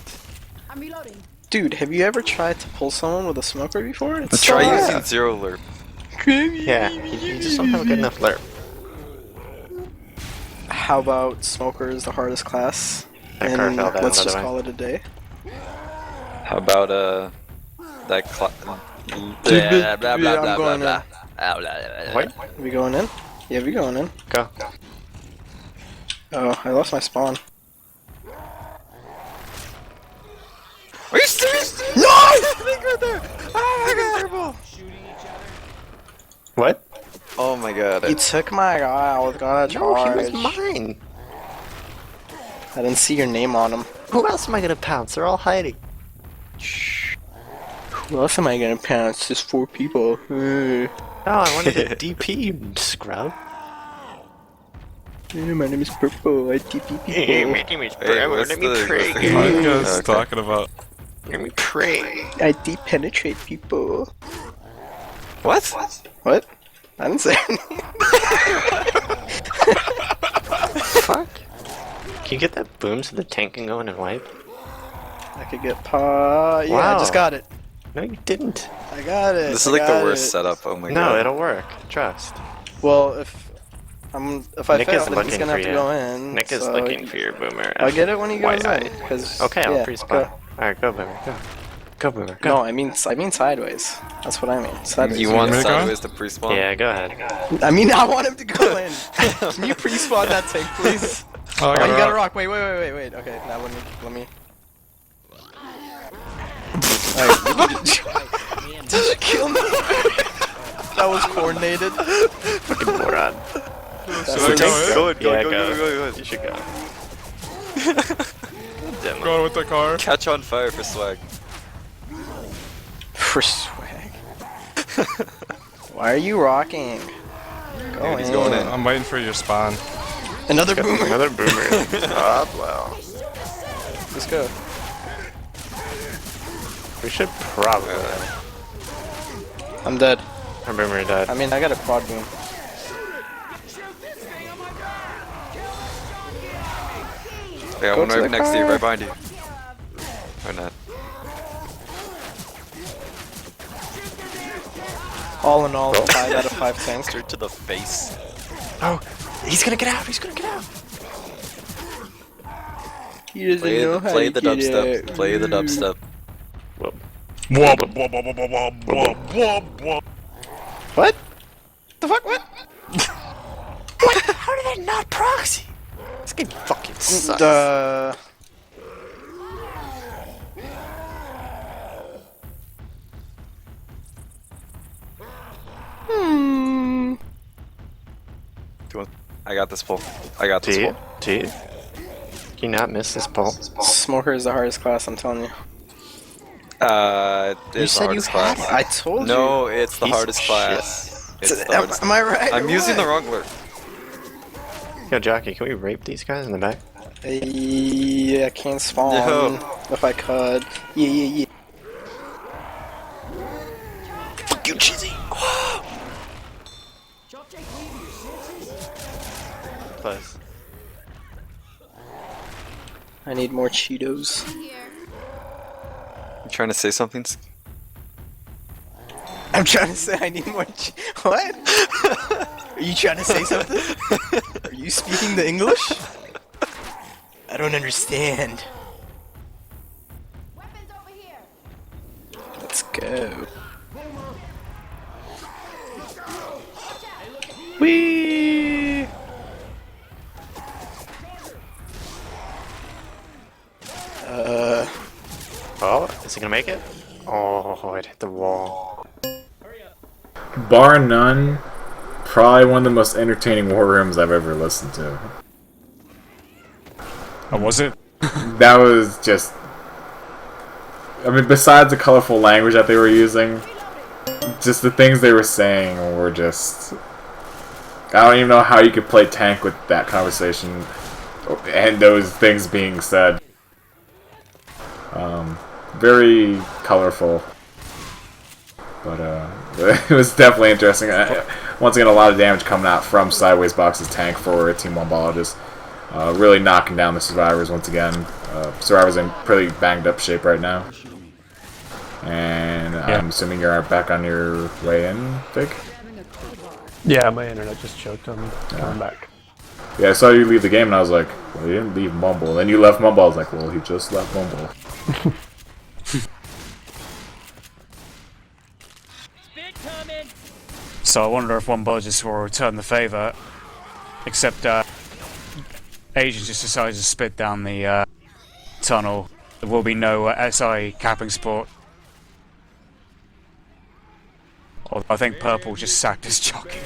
I'm reloading. Dude, have you ever tried to pull someone with a smoker before? It's Try so using hard. 0 lerp. Yeah, you just don't have a good enough lerp. How about smoker is the hardest class? That And car fell down, let's by the just way. call it a day. How about that Yeah, blah blah I'm blah blah going blah in. blah. What? We going in? Yeah, we going in. Go. Oh, I lost my spawn. Are you serious? No! Right there! Oh my god! What? Oh my god! He took my guy. I was gonna No, charge. he was mine. I didn't see your name on him. Who else am I gonna pounce? They're all hiding. Who else am I gonna pounce? Just 4 people. Oh, I wanted a DP, you scrub. My name is Purple. I DP people. Making me Hey, what's let me the pray. podcast talking about? Let me pray. I depenetrate people. What? What? I didn't say anything. Fuck. Can you get that boom so the tank can go in and wipe? I could get paw. Yeah, I Wow. just got it. No, you didn't. I got it. This is I like the got worst it. setup. Oh my No, god! it'll work. Trust. Well, if If I Nick fail, is then he's looking gonna for have to you. go in. Nick is so looking for your boomer. I'll get it when he goes in. Wide-eyed. 'Cause, Okay, I'll yeah, pre-spawn. Alright, go, boomer, go. Go, boomer, go. No, I mean sideways. That's what I mean. Sideways. You want me to go? sideways to pre-spawn? Yeah, go ahead. I mean, I want him to go in. Can you pre-spawn that tank, please? Oh, I Oh, you got a rock. rock. Wait. Okay, now let me. Alright. Did you kill me? That was coordinated. Fucking moron. That's Should I go in? Yeah, Go. You should go. Demo. Going with the car. Catch on fire for swag. For swag. Why are you rocking? Go Dude, he's in. going in. I'm waiting for your spawn. Another boomer. Another boomer. Ah, well. Let's go. We should probably. I'm dead. Our boomer died. I mean, I got a quad boom. Yeah, Go one to right the next to you, car. right behind you. Or not. All in all, 5 out of 5 tanks. Straight to the face. Oh, he's gonna get out. He's gonna get out. He doesn't know how Play to the get dubstep. out. Play the dubstep. What? The fuck? What? How did that not proxy? This game fucking sucks. I got this pull. I got this pull. Do you? Can you not miss this pull? Smoker is the hardest class, I'm telling you. It's You the said you hardest had class. it. I told you. No, it's the Piece of hardest shit. class. It's the hardest. Am I right? I'm or using what? the wrong word. Yo, Jockey, can we rape these guys in the back? Yeah, I can't spawn. Yo. If I could. Yeah. Fuck you, Chizzy. Close. I need more Cheetos. You trying to say something? I'm trying to say I need more What? Are you trying to say something? Are you speaking the English? I don't understand. Weapons over here. Let's go. Whee! Oh, is he gonna make it? Oh, it hit the wall. Bar none, probably one of the most entertaining war rooms I've ever listened to. Oh, was it? That was just... I mean, besides the colorful language that they were using, just the things they were saying were just... I don't even know how you could play tank with that conversation and those things being said. Very colorful. But it was definitely interesting. Once again, a lot of damage coming out from Sideways Box's tank for Team Wumbologists. Really knocking down the survivors once again. Survivors in pretty banged up shape right now. And I'm assuming you're back on your way in, Fig? Yeah, my internet just choked. I'm coming back. Yeah, I saw you leave the game and I was like, well, he didn't leave Mumble. And then you left Mumble, I was like, well, he just left Mumble. So I wonder if Wumbologists will return the favour. Except Asian just decided to spit down the tunnel. There will be no SI capping support. Although I think Purple just sacked his jockey.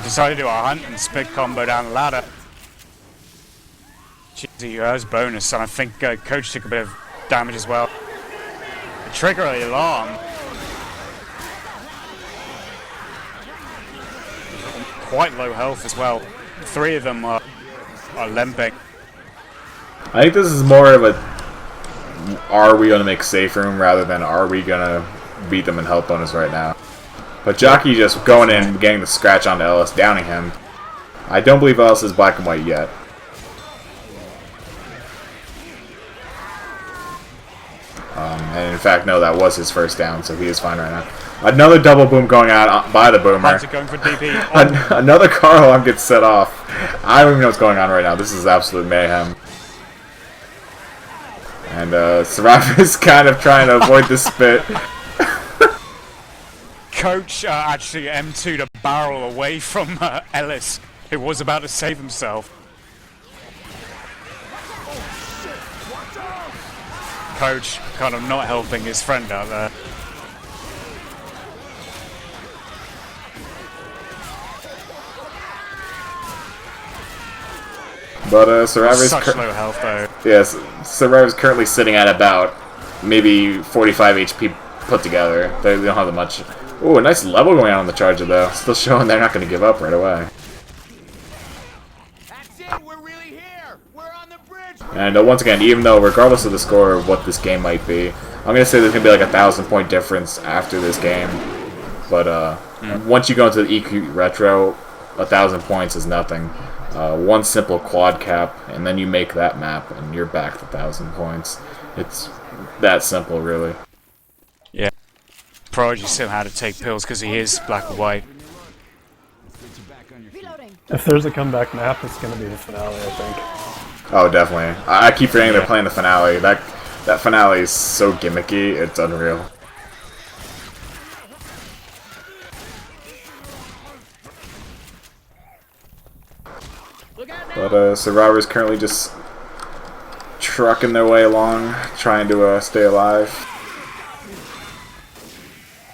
Decided to do a hunt and spit combo down the ladder. Cheesy has bonus, and I think Coach took a bit of damage as well. The trigger alarm. Quite low health as well. 3 of them are limping. I think this is more of a are we going to make safe room rather than are we going to beat them in health bonus right now. But Jockey just going in, getting the scratch onto Ellis, downing him. I don't believe Ellis is black and white yet. And fact, no, that was his first down, so he is fine right now. Another double boom going out by the boomer. Hunter going for DP. Oh, Another car alarm gets set off. I don't even know what's going on right now. This is absolute mayhem. And Survivor is kind of trying to avoid the spit. Coach actually M2'd a barrel away from Ellis, who was about to save himself. Coach kind of not helping his friend out there. But Survivor's Such low health though. yes, Survivor's currently sitting at about maybe 45 HP put together. They don't have that much. Ooh, a nice level going on the Charger though. Still showing they're not going to give up right away. That's it. We're really here. We're on the bridge. And once again, even though regardless of the score of what this game might be, I'm going to say there's going to be like a 1,000-point difference after this game. But once you go into the EQ Retro, 1,000 points is nothing. One simple quad cap, and then you make that map, and you're back to 1,000 points. It's that simple, really. Yeah. Prodigy still had to take pills because he is black and white. Reloading. If there's a comeback map, it's going to be the finale, I think. Oh, definitely. I keep forgetting they're playing the finale. That finale is so gimmicky, it's unreal. But Survivor's currently just trucking their way along, trying to stay alive.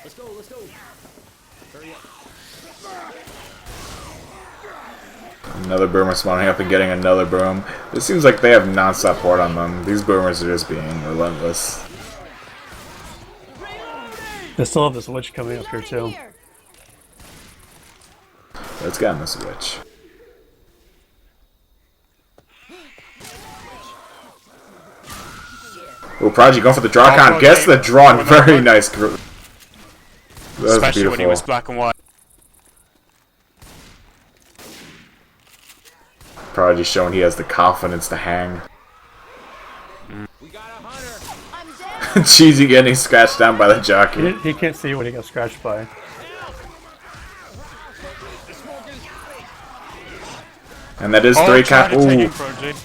Let's go. Let's go. Hurry up. Another boomer spawning up and getting another boom. It seems like they have non-stop port on them. These boomers are just being relentless. They still have this witch coming up here too. Here. Let's get on the switch. Oh, Prodigy going for the draw con. Gets the draw and very nice. That was Especially when he was beautiful. black and white. Prodigy showing he has the confidence to hang. We got a hunter. I'm dead. Cheesy getting scratched down by the jockey. He can't see what he got scratched by. And that is Oh, 3 trying cap. to take Ooh. it, Prodigy.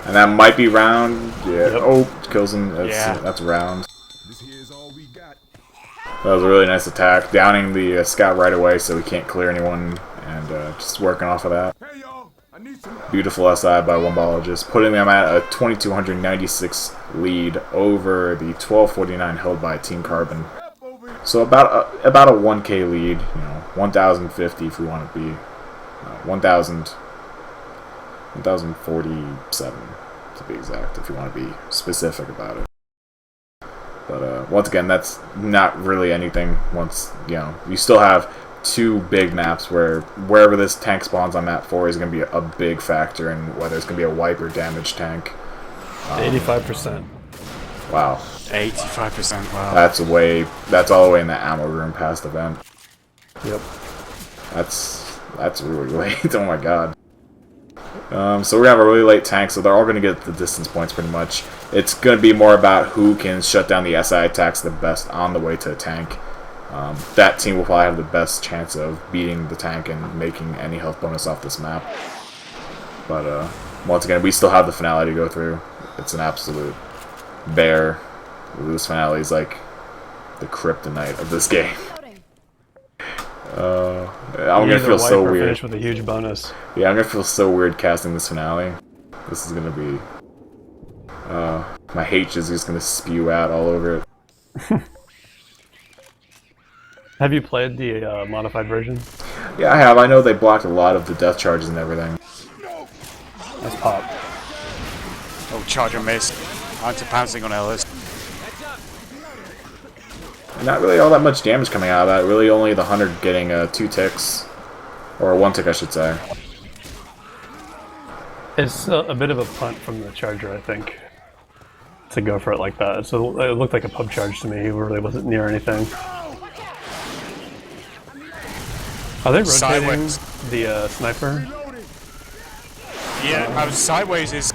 And that might be round. Yeah. Yep. Oh, kills him. That's round. This here is all we got. That was a really nice attack. Downing the scout right away so he can't clear anyone. And just working off of that. Hey y'all, I need some. Beautiful SI by Wumbologists, putting them at a 2,296 lead over the 1,249 held by Team Carbon. Help over here. So about a 1K lead, 1,050 if we want to be 1,047 to be exact, if you want to be specific about it. But once again, that's not really anything. Once you still have 2 big maps where wherever this tank spawns on map 4 is going to be a big factor in whether it's going to be a wipe or damage tank. 85%. Wow, 85%. Wow. that's all the way in the ammo room past event. Yep. That's really late. Oh my god. So we have a really late tank, so they're all going to get the distance points pretty much. It's going to be more about who can shut down the SI attacks the best on the way to the tank. That team will probably have the best chance of beating the tank and making any health bonus off this map. But once again, we still have the finale to go through. It's an absolute bear. This finale is like the kryptonite of this game. Reloading. I'm gonna feel so weird. Finish with a huge bonus. Yeah, I'm gonna feel so weird casting this finale. This is gonna be. My hate is just gonna spew out all over it. Have you played the modified version? Yeah, I have. I know they blocked a lot of the death charges and everything. That's pop. Oh, Charger missed. Hunter pouncing on Ellis. Not really all that much damage coming out of that. Really, only the 100 getting 2 ticks, or 1 tick, I should say. It's a bit of a punt from the Charger, I think, to go for it like that. So it looked like a pub charge to me. He really wasn't near anything. Are they rotating Sideways. the sniper? Yeah, sideways is.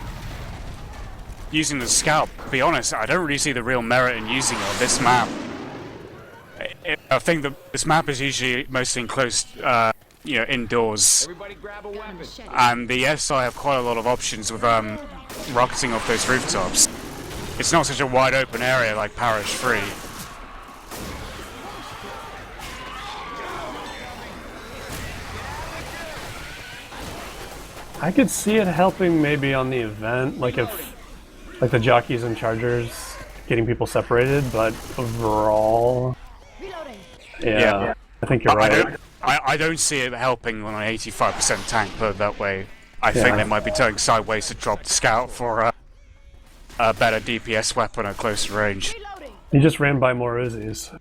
using the scout. To be honest, I don't really see the real merit in using it on this map. I think that this map is usually mostly enclosed, indoors, Everybody grab a weapon. and the SI have quite a lot of options with rocketing off those rooftops. It's not such a wide open area like Parish 3. I could see it helping maybe on the event, like the jockeys and chargers getting people separated, but overall, Reloading. yeah. I think you're right. I don't see it helping on an 85% tank, put it that way. I think Yeah. they might be turning sideways to drop the scout for a better DPS weapon at closer range. Reloading. He just ran by more Uzis.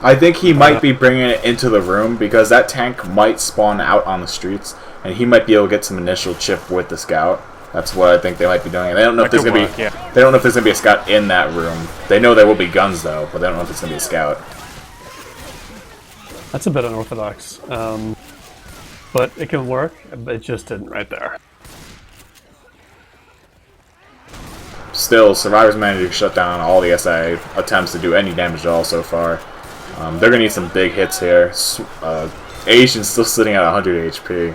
I think he might be bringing it into the room because that tank might spawn out on the streets, and he might be able to get some initial chip with the scout. That's what I think they might be doing. They don't know if there's That gonna could be. work, yeah. They don't know if there's gonna be a scout in that room. They know there will be guns though, but they don't know if it's gonna be a scout. That's a bit unorthodox, but it can work. It just didn't right there. Still, Survivors managed to shut down all the SI attempts to do any damage at all so far. They're gonna need some big hits here. Asian's still sitting at 100 HP.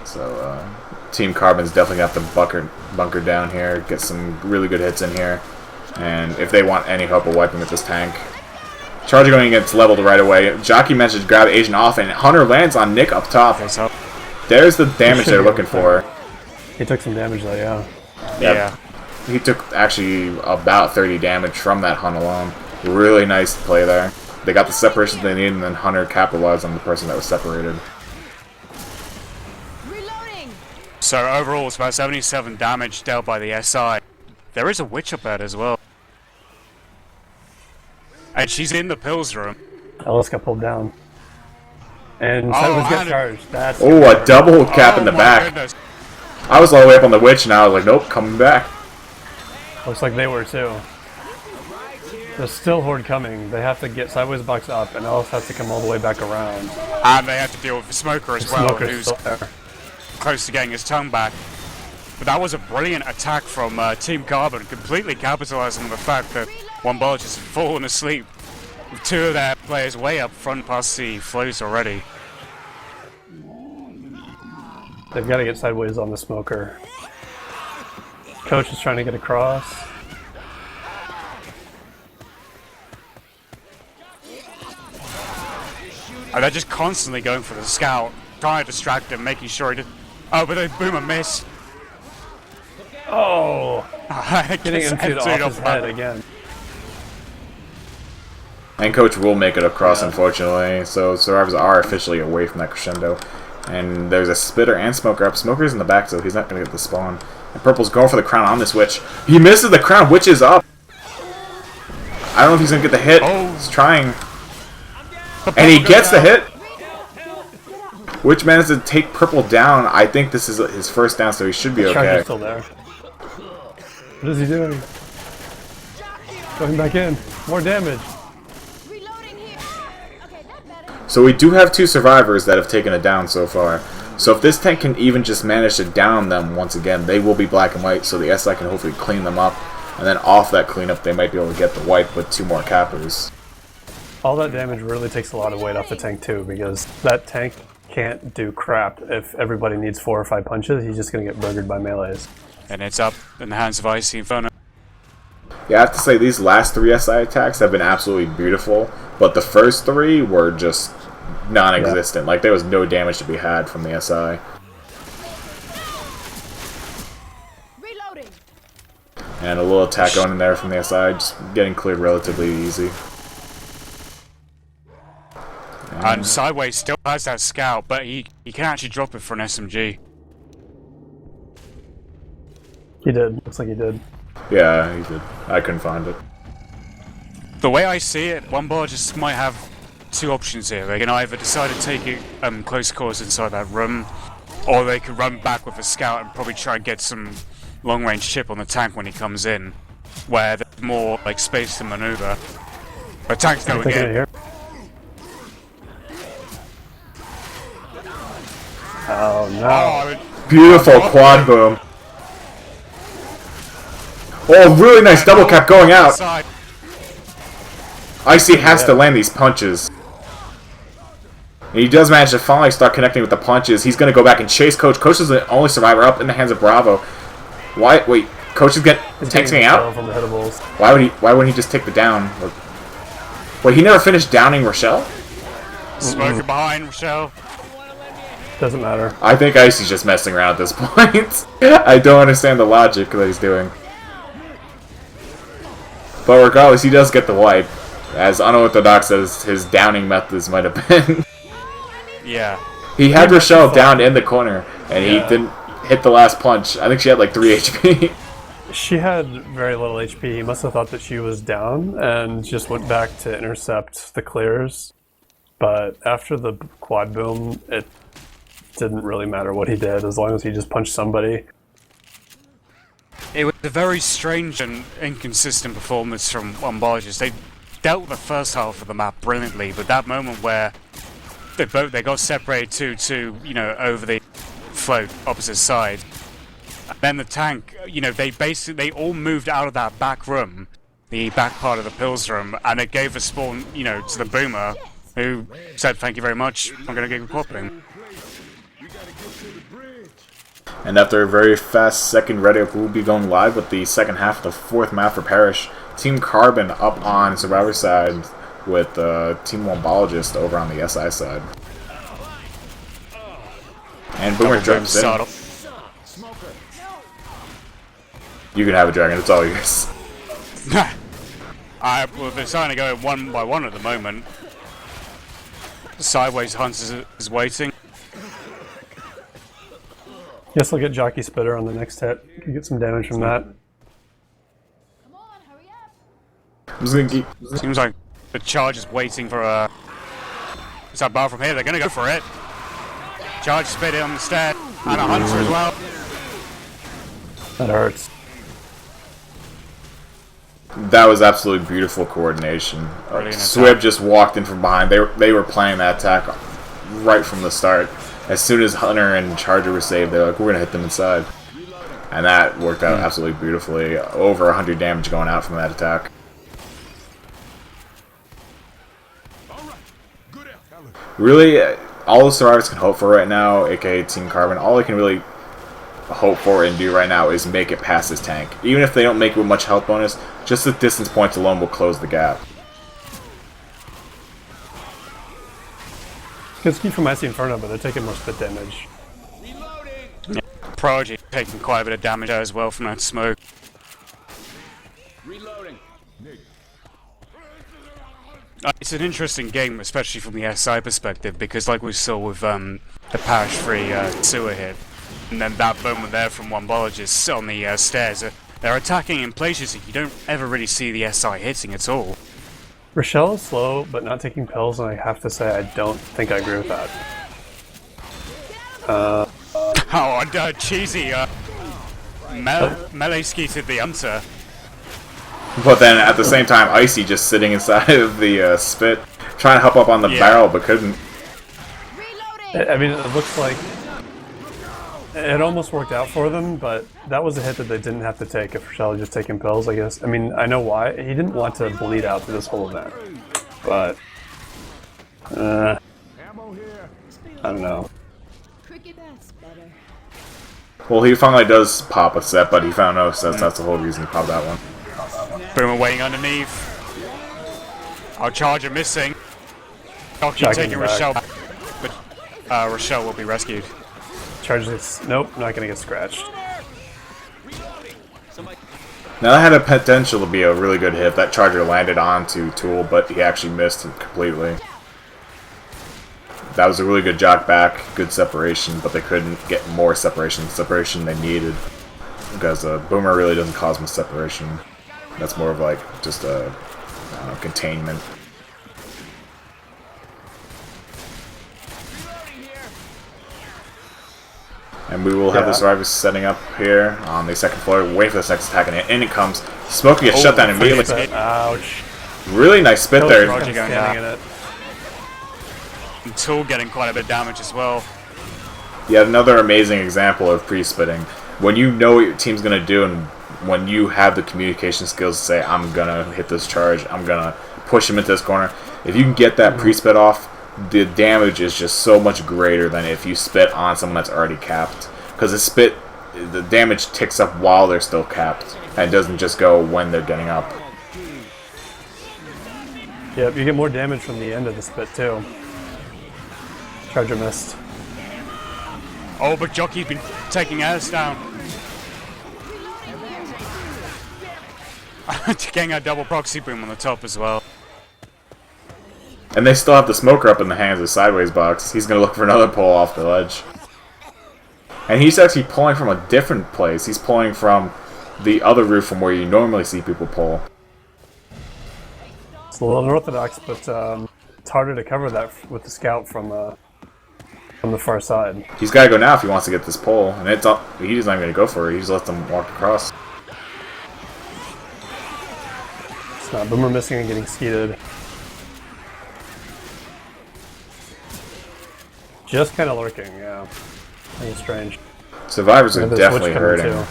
So, Team Carbon's definitely got to bunker down here, get some really good hits in here. And if they want any help with wiping with this tank. Charger going gets leveled right away. Jockey manages to grab Asian off, and Hunter lands on Nick up top. Okay, so, There's the damage they're looking for. He took some damage though, yeah. yeah. He took actually about 30 damage from that hunt alone. Really nice play there. They got the separation they needed, and then Hunter capitalized on the person that was separated. Reloading. So overall, it's about 77 damage dealt by the SI. There is a witch up there as well. And she's in the pills room. Ellis got pulled down. And Oh, Sideways got and- charged. That's Oh, a double cap in the my back. goodness. I was all the way up on the witch, and I was like, nope, coming back. Looks like they were too. There's still Horde coming. They have to get Sideways box up, and Ellis has to come all the way back around. And they have to deal with the smoker as well, Smoker's who's still there. close to getting his tongue back. But that was a brilliant attack from Team Carbon, completely capitalizing on the fact that Wumbologists had fallen asleep with two of their players way up front past the flows already. They've got to get Sideways on the smoker. Coach is trying to get across. And they're just constantly going for the scout, trying to distract him, making sure he did. Oh, but they boom and miss. Oh! Getting Gets into emptied off his head again. And Coach will make it across, unfortunately. So Survivors are officially away from that crescendo. And there's a Spitter and Smoker up. Smoker's in the back, so he's not going to get the spawn. And Purple's going for the crown on this Witch. He misses the crown. Witch is up. I don't know if he's going to get the hit. Oh. He's trying. And he gets the hit. Witch managed to take Purple down. I think this is his first down, so he should be Charger's okay. still there. What is he doing? Going back in. More damage. Reloading here. Okay, that better. So we do have two Survivors that have taken it down so far. So if this tank can even just manage to down them once again, they will be black and white, so the SI can hopefully clean them up. And then off that cleanup, they might be able to get the wipe with two more cappers. All that damage really takes a lot of weight off the tank too, because that tank can't do crap. If everybody needs 4 or 5 punches, he's just going to get burgered by melees. And it's up in the hands of Icy Inferno. Yeah, I have to say, these last 3 SI attacks have been absolutely beautiful, but the first 3 were just non-existent. Yeah. Like, there was no damage to be had from the SI. Reloading. And a little attack going in there from the SI, just getting cleared relatively easy. And Sideways still has that scout, but he can actually drop it for an SMG. He did. Looks like he did. Yeah, he did. I couldn't find it. The way I see it, Wumbologists might have 2 options here. They can either decide to take it close quarters inside that room, or they could run back with a scout and probably try and get some long-range chip on the tank when he comes in, where there's more like space to maneuver. But tank's going Taking it in. here. Oh no. Oh, Beautiful quad boom. Oh, really nice double cap going out. side. Icy has to land these punches. And he does manage to finally start connecting with the punches. He's going to go back and chase Coach. Coach is the only survivor up in the hands of Bravo. Why? Wait, Coach is taking out? From the hittables. Why wouldn't he just take the down? Wait, he never finished downing Rochelle? Smoker behind Rochelle. Doesn't matter. I think Icy's just messing around at this point. I don't understand the logic that he's doing. But regardless, he does get the wipe. As unorthodox as his downing methods might have been. Yeah. He had Rochelle down in the corner, and he didn't hit the last punch. I think she had like 3 HP. She had very little HP. He must have thought that she was down and just went back to intercept the clears. But after the quad boom, it didn't really matter what he did as long as he just punched somebody. It was a very strange and inconsistent performance from Wumbologists. They dealt with the first half of the map brilliantly, but that moment where they got separated 2-2, you know, over the float opposite side, and then the tank, you know, they all moved out of that back room, the back part of the pills room, and it gave a spawn, you know, to the boomer, who said thank you very much, I'm gonna get cooperating. And after a very fast second ready-up, we'll be going live with the second half of the fourth map for Parish. Team Carbon up on Survivor side with Team Wumbologist over on the SI side. And Boomer jumps in. You can have a dragon, it's all yours. Well, they're starting to go one by one at the moment. Sideways Hunter is waiting. Guess I'll get Jockey Spitter on the next hit. You get some damage from that. Come on, hurry up. I'm just gonna keep... Seems like the charge is waiting for a... It's that bar from here, they're gonna go for it. Charge Spitter on the stair, and a Hunter as well. That hurts. That was absolutely beautiful coordination. Swib just walked in from behind. They were playing that attack right from the start. As soon as Hunter and Charger were saved, they're like, we're going to hit them inside. And that worked out absolutely beautifully. Over 100 damage going out from that attack. Really, all the survivors can hope for right now, aka Team Carbon, all they can really hope for and do right now is make it past this tank. Even if they don't make it with much health bonus, just the distance points alone will close the gap. It's keep from Icy Inferno, but they're taking most of the damage. Yeah. Prodigy taking quite a bit of damage as well from that smoke. Reloading. It's an interesting game, especially from the SI perspective, because like we saw with the parish-free sewer hit, and then that moment there from Wumbologists on the stairs, they're attacking in places that you don't ever really see the SI hitting at all. Rochelle is slow, but not taking pills, and I have to say I don't think I agree with that. Oh, and cheesy melee skeeted the Hunter. But then at the same time, Icy just sitting inside of the spit, trying to help up on the barrel, but couldn't. I mean, it looks like it almost worked out for them, but that was a hit that they didn't have to take if Rochelle had just taken pills, I guess. I mean, I know why. He didn't want to bleed out through this whole event, but I don't know. Well, he finally does pop a set, but he found no sets. That's the whole reason he popped that one. Boomer waiting underneath. Our Charger missing. Jockey taking Rochelle back, but Rochelle will be rescued. Charger gets... Nope, not gonna get scratched. Now that had a potential to be a really good hit. That Charger landed onto Tool, but he actually missed it completely. That was a really good jock back, good separation, but they couldn't get more separation. The separation they needed. Because Boomer really doesn't cause much separation. That's more of like just a containment. And we will have the survivors setting up here on the second floor, waiting for this next attack, and in it comes. Smoky gets shut down immediately. Ouch. Really nice spit there. Roger going down. And Tool getting quite a bit of damage as well. Yet another amazing example of pre-spitting. When you know what your team's going to do and when you have the communication skills to say, I'm going to hit this charge, I'm going to push him into this corner, if you can get that pre-spit off, the damage is just so much greater than if you spit on someone that's already capped. Because the damage ticks up while they're still capped, and it doesn't just go when they're getting up. Yep, you get more damage from the end of the spit too. Charger missed. Oh, but Jockey's been taking ours down. Getting a double proxy boom on the top as well. And they still have the smoker up in the hands of Sideways Box. He's going to look for another pull off the ledge. And he's actually pulling from a different place. He's pulling from the other roof from where you normally see people pull. It's a little unorthodox, but it's harder to cover that with the scout from the far side. He's got to go now if he wants to get this pull. And he's not even going to go for it. He just lets them walk across. It's not Boomer missing and getting skeeted. Just kind of lurking, yeah. I think it's strange. Survivors are definitely hurting.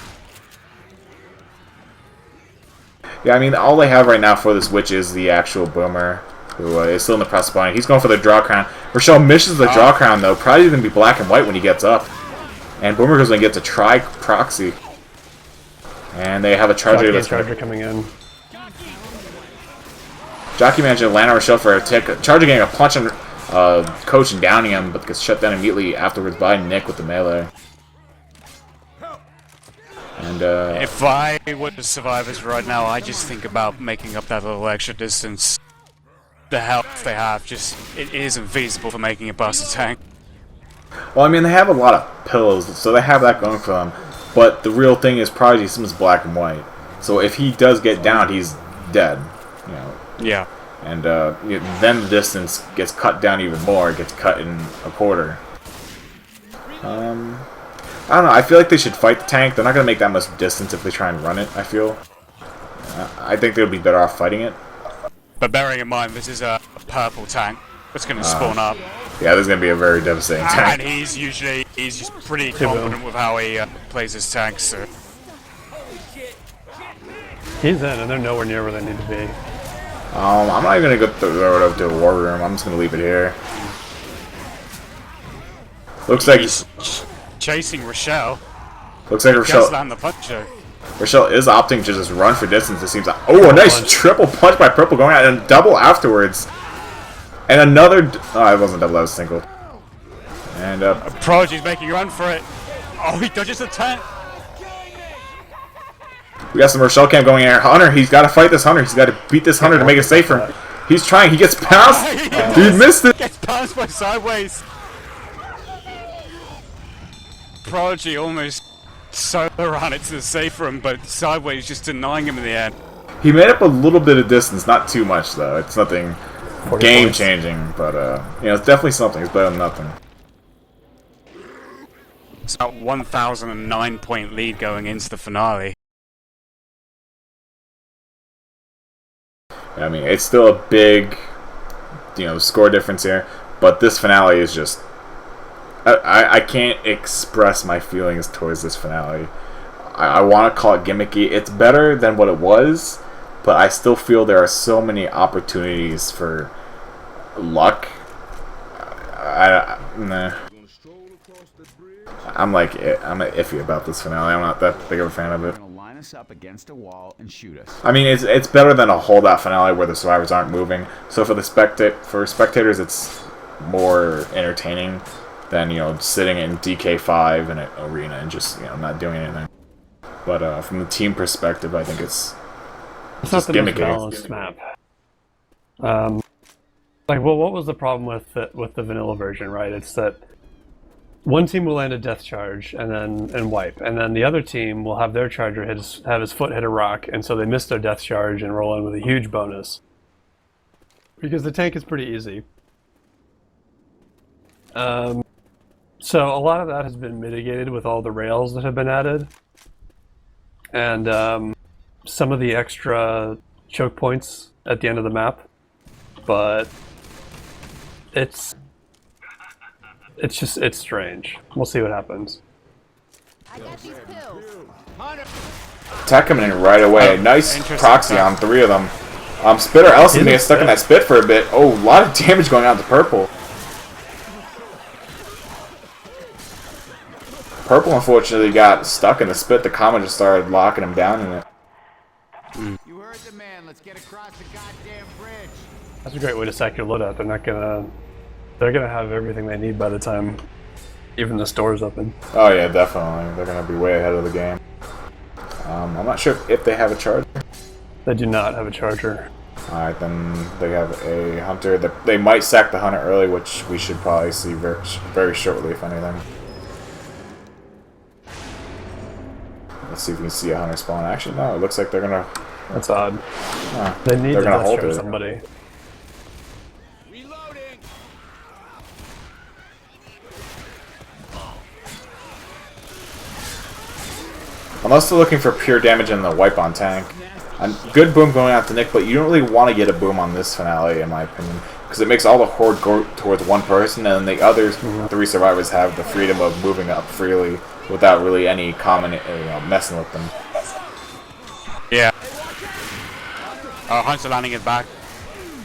Yeah, I mean, all they have right now for this witch is the actual Boomer, who is still in the press spawning. He's going for the draw crown. Rochelle misses the draw crown, though. Probably going to be black and white when he gets up. And Boomer goes and gets a try proxy. And they have a charger that's coming in. Jockey managed to land on Rochelle for a tick. Charger getting a punch on Coach and downing him, but gets shut down immediately afterwards by Nick with the melee. And if I were the survivors right now, I just think about making up that little extra distance. The health they have it isn't feasible for making a buster tank. Well, I mean, they have a lot of pillows, so they have that going for them. But the real thing is Prodigy Sims black and white. So if he does get down, he's dead. You know. Yeah. And then the distance gets cut down even more. It gets cut in a quarter. I don't know. I feel like they should fight the tank. They're not going to make that much distance if they try and run it, I feel. I think they'll be better off fighting it. But bearing in mind, this is a purple tank that's going to spawn up. Yeah, this is going to be a very devastating tank. And he's just pretty confident with how he plays his tanks. So. He's in, and they're nowhere near where they need to be. I'm not even going to go throw it up to a war room. I'm just going to leave it here. Looks like he's chasing Rochelle. Looks like Rochelle. Land the punch though. Rochelle is opting to just run for distance. It seems like a nice triple punch by Purple going out and double afterwards. And another. Oh, it wasn't double. That was single. And Prodigy's making a run for it. Oh, he dodges the tank. We got some Rochelle cam going here. Hunter, he's got to fight this Hunter. He's got to beat this Hunter to make it safer. He's trying. He gets pounced. He missed it. Gets pounced by Sideways. Prodigy almost solo ran it to the safe room, but Sideways just denying him in the end. He made up a little bit of distance, not too much though. It's nothing game changing, but it's definitely something. It's better than nothing. It's about 1,009 point lead going into the finale. I mean, it's still a big, score difference here, but this finale is just. I can't express my feelings towards this finale. I want to call it gimmicky. It's better than what it was, but I still feel there are so many opportunities for luck. Nah. I'm iffy about this finale. I'm not that big of a fan of it. Line us up against a wall and shoot us. I mean, it's better than a holdout finale where the survivors aren't moving. So for spectators, it's more entertaining than sitting in DK5 in an arena and just not doing anything. But from the team perspective, I think it's not the gimmicky. most balanced map. What was the problem with the vanilla version? Right, it's that one team will land a death charge and wipe, and then the other team will have their charger have his foot hit a rock, and so they miss their death charge and roll in with a huge bonus. Because the tank is pretty easy. So a lot of that has been mitigated with all the rails that have been added, and some of the extra choke points at the end of the map. But it's it's strange. We'll see what happens. I got these pills. Attack coming in right away. Nice interesting proxy attack. on 3 of them. Spitter Elsa He's may get stuck in that spit for a bit. Oh, a lot of damage going on to Purple. Purple unfortunately got stuck in the spit. The Kama just started locking him down in it. You heard the man. Let's get across the goddamn bridge. That's a great way to sack your loadout. They're gonna have everything they need by the time even the store's open. Oh yeah, definitely. They're going to be way ahead of the game. I'm not sure if they have a charger. They do not have a charger. Alright, then they have a hunter. They might sack the hunter early, which we should probably see very shortly, if anything. Let's see if we can see a hunter spawn. Actually, no, it looks like they're gonna... That's odd. Huh, They need they're to gonna death hold charge it. somebody. Reloading. Unless they're looking for pure damage in the wipe on tank. A good boom going out to Nick, but you don't really want to get a boom on this finale, in my opinion. Because it makes all the horde go towards one person, and then the other 3 survivors have the freedom of moving up freely without really any common messing with them. Yeah. Hunter landing his back.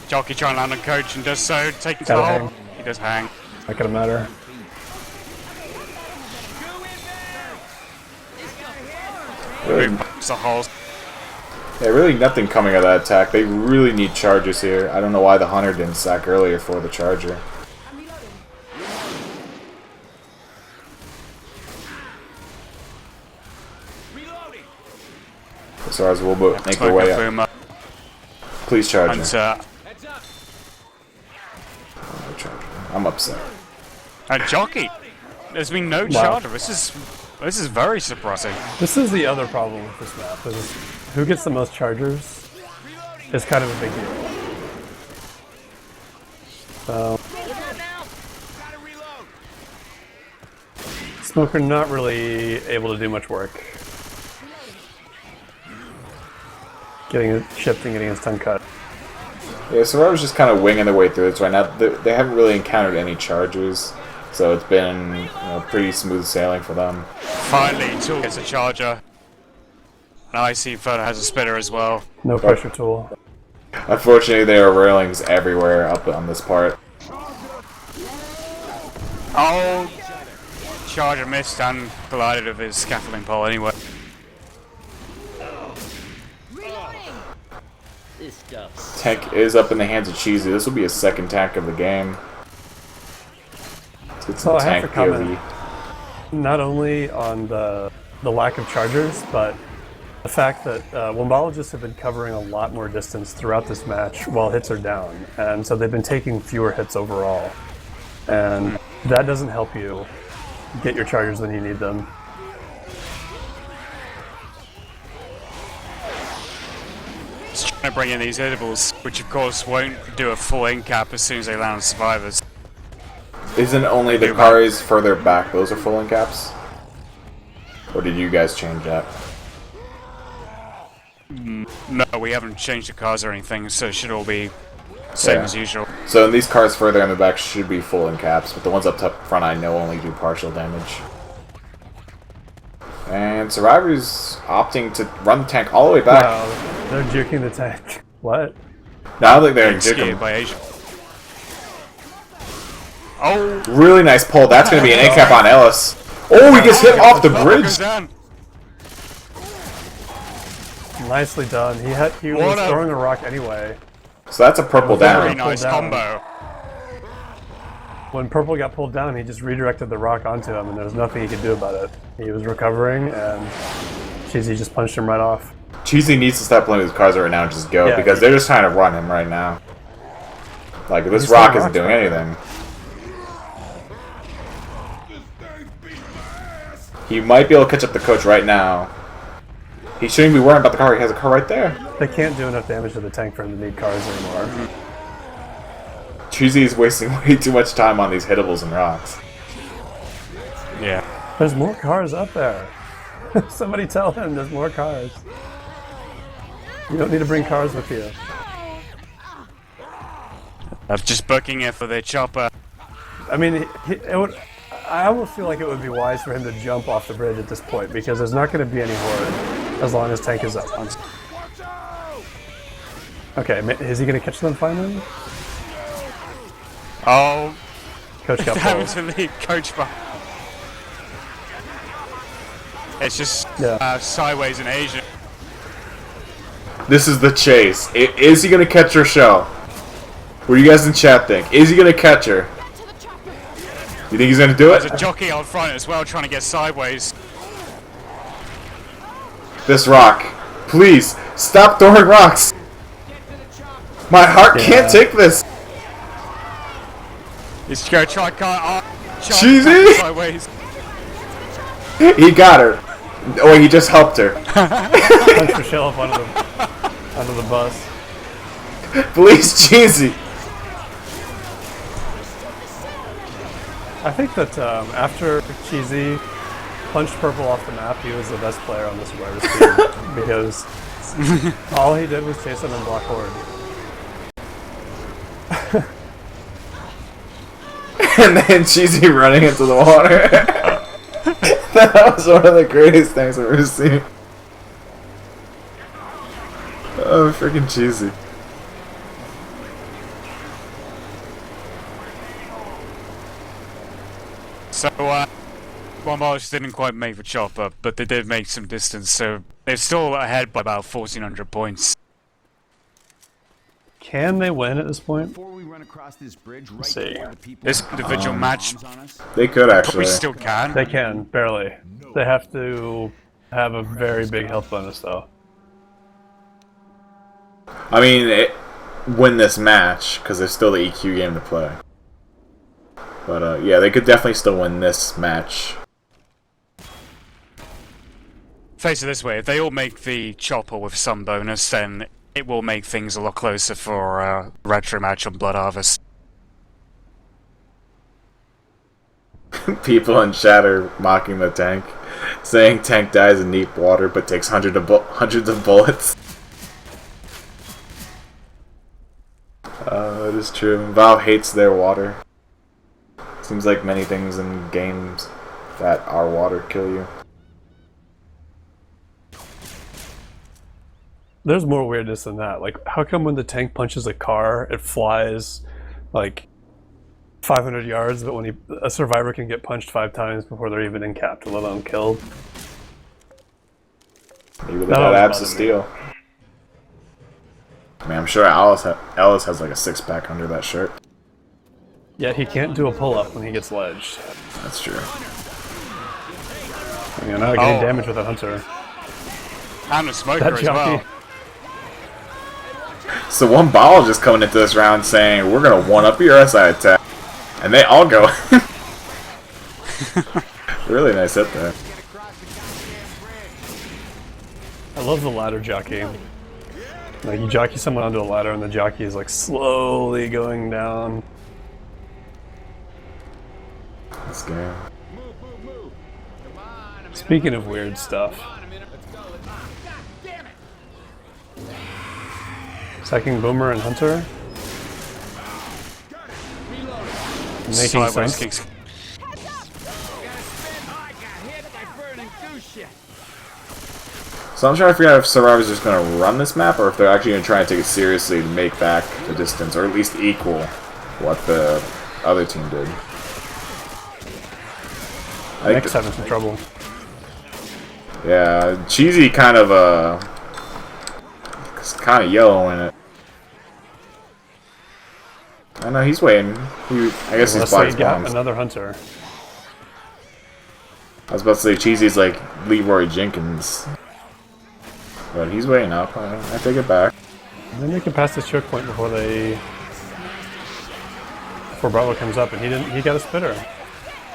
Jockey trying to land on coach and does so, taking Gotta the hole. hang. He does hang. Not gonna matter. Really, It's a hole. yeah, really nothing coming of that attack. They really need charges here. I don't know why the hunter didn't sack earlier for the charger. Reloading. So as we'll make our Smoke way up up. boom up. Please charge me. Hunter. Heads up. No charger. I'm upset. And Jockey. There's been no charter. This is very surprising. This is the other problem with this map, is who gets the most chargers is kind of a big deal. So, Gotta reload. Smoker not really able to do much work. Shifting, getting his tongue cut. Yeah, so I was just kind of winging their way through this right now. They haven't really encountered any chargers, so it's been pretty smooth sailing for them. Finally, Tool gets a charger. And I see Inferno has a spitter as well. No pressure tool. Unfortunately, there are railings everywhere up on this part. Oh! Charger missed and collided with his scaffolding pole anyway. Tank is up in the hands of Cheesy. This will be his second tank of the game. Let's get some So I have tank to comment POV. not only on the lack of chargers, but the fact that Wumbologists have been covering a lot more distance throughout this match while hits are down, and so they've been taking fewer hits overall, and that doesn't help you get your chargers when you need them. Just trying to bring in these edibles, which of course won't do a full in cap as soon as they land on survivors. Isn't only the cars further back, those are full in caps? Or did you guys change that? No, we haven't changed the cars or anything, so it should all be same Yeah. as usual. So these cars further in the back should be full in caps, but the ones up top front I know only do partial damage. And Survivor's opting to run the tank all the way back. Wow, they're juking the tank. What? Now that they're Being scared juking. by Asia. Oh! Really nice pull. That's going to be an A cap on Ellis. Oh, he gets hit off the Goes bridge. down. Nicely done. He was What a- throwing a rock anyway. So that's a purple Very down. nice down. combo. When Purple got pulled down, he just redirected the rock onto him, and there was nothing he could do about it. He was recovering, and Cheesy just punched him right off. Cheesy needs to stop playing with cars right now and just go, Yeah, because they're just trying to run him right now. Like, this He's rock throwing isn't doing rocks anything. He might be able to catch up the coach right now. He shouldn't be worrying about the car. He has a car right there. They can't do enough damage to the tank for him to need cars anymore. Cheesy is wasting way too much time on these hittables and rocks. Yeah. There's more cars up there. Somebody tell him there's more cars. You don't need to bring cars with you. I'm just booking it for their chopper. I mean, I almost feel like it would be wise for him to jump off the bridge at this point because there's not going to be any horde as long as tank is up. Okay, is he going to catch them finally? Oh, Coach got having pulled. to leave Coach back. It's just Yeah. sideways in Asia. This is the chase. Is he gonna catch her shell? What do you guys in chat think? Is he gonna catch her? You think he's gonna do There's it? a jockey out front as well trying to get sideways. This rock. Please, stop throwing rocks. My heart can't take this. He's going to try Cheesy! sideways. He got her. Oh, he just helped her. Punch the shell up onto the bus. Please, Cheesy. I think that after Cheesy punched Purple off the map, he was the best player on the Survivor team because all he did was chase him and block Horde. And then Cheesy running into the water. That was one of the greatest things I've ever seen. Oh, freaking Cheesy. So, Wumbologists didn't quite make the chopper, but they did make some distance, so they're still ahead by about 1,400 points. Can they win at this point? Before we run across this bridge right Let's see. before the people This individual match, bombs on us, They could actually. we still can. They can, barely. They have to have a very big health bonus, though. I mean, win this match because there's still the EQ game to play. But yeah, they could definitely still win this match. Face it this way, if they all make the chopper with some bonus, then it will make things a lot closer for a retro match on Blood Harvest. People in chat are mocking the tank, saying tank dies in deep water but takes hundreds of bullets. That is true. Valve hates their water. Seems like many things in games that are water kill you. There's more weirdness than that. Like, how come when the tank punches a car, it flies like 500 yards, but when a survivor can get punched 5 times before they're even encapped, let alone killed? Maybe they got abs of steel. I mean, I'm sure Alice has like a 6-pack under that shirt. Yet he can't do a pull-up when he gets ledged. That's true. I mean, you're not getting damage with a hunter. And a smoker That as jockey. well. So Wumbologist coming into this round saying, we're gonna one-up your SI attack. And they all go. Really nice hit there. I love the ladder jockey. Like, you jockey someone onto a ladder and the jockey is like slowly going down. This game. Speaking of weird stuff. Second Boomer and Hunter. Making Sideways sense. kicks. So I'm trying to figure out if Survivor's just going to run this map, or if they're actually going to try and take it seriously to make back the distance, or at least equal what the other team did. I Nick's having some trouble. Yeah, Cheesy kind of it's kind of yellow in it. I know he's waiting. I guess he's blocking got bombs. another hunter. I was about to say Cheesy's like Leroy Jenkins, but he's waiting up. I take it back. And then they can pass this choke point before Bravo comes up, and he got a spitter.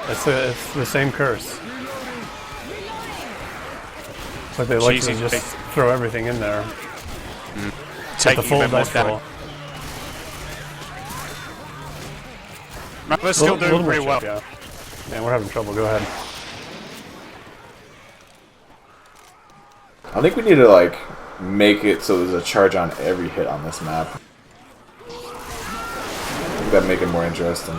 It's the same curse. It's like they like to just throw everything in there. Take the full dice roll. No, they're still doing pretty well. Yeah, we're having trouble. Go ahead. I think we need to like make it so there's a charge on every hit on this map. I think that'd make it more interesting.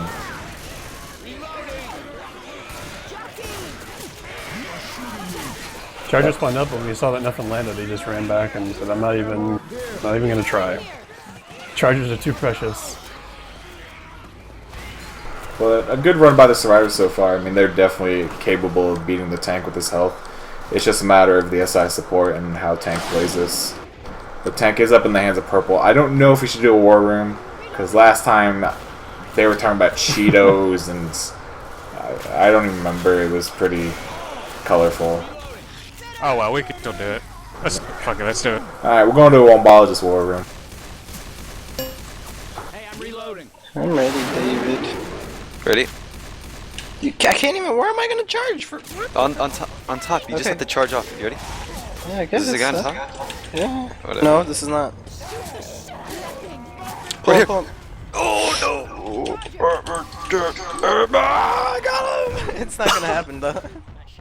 Charger spawned up, but when he saw that nothing landed, he just ran back and said, "I'm not even gonna try. Chargers are too precious." But a good run by the survivors so far. I mean, they're definitely capable of beating the tank with his health. It's just a matter of the SI support and how tank plays this. The tank is up in the hands of purple. I don't know if we should do a war room, because last time they were talking about Cheetos and I don't even remember. It was pretty colorful. Oh well, we can still do it. Fuck it, let's do it. Alright, we're going to a Wombologist war room. Hey, I'm reloading. I'm ready, David. Ready? I can't even. Where am I gonna charge for? On top. You just Okay. have to charge off. You ready? Yeah, I guess Is this the guy on it's, top? Yeah. Whatever. No, this is not. Right here. Pull up. Oh no! I got him! It's not gonna happen though.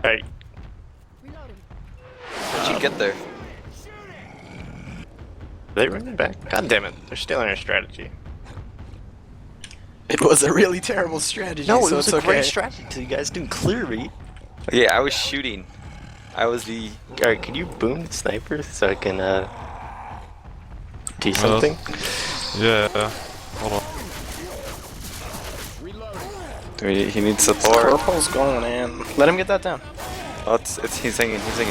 Hey, How'd you get there? they running back? God damn it! They're stealing our strategy. It was a really terrible strategy. No, so it was it's a okay. great strategy. So you guys didn't clear me. Yeah, I was shooting. I was the. All right, can you boom the sniper so I can do something? Yeah. Hold on. He needs support. Purple's going in. Let him get that down. Oh, he's hanging. Let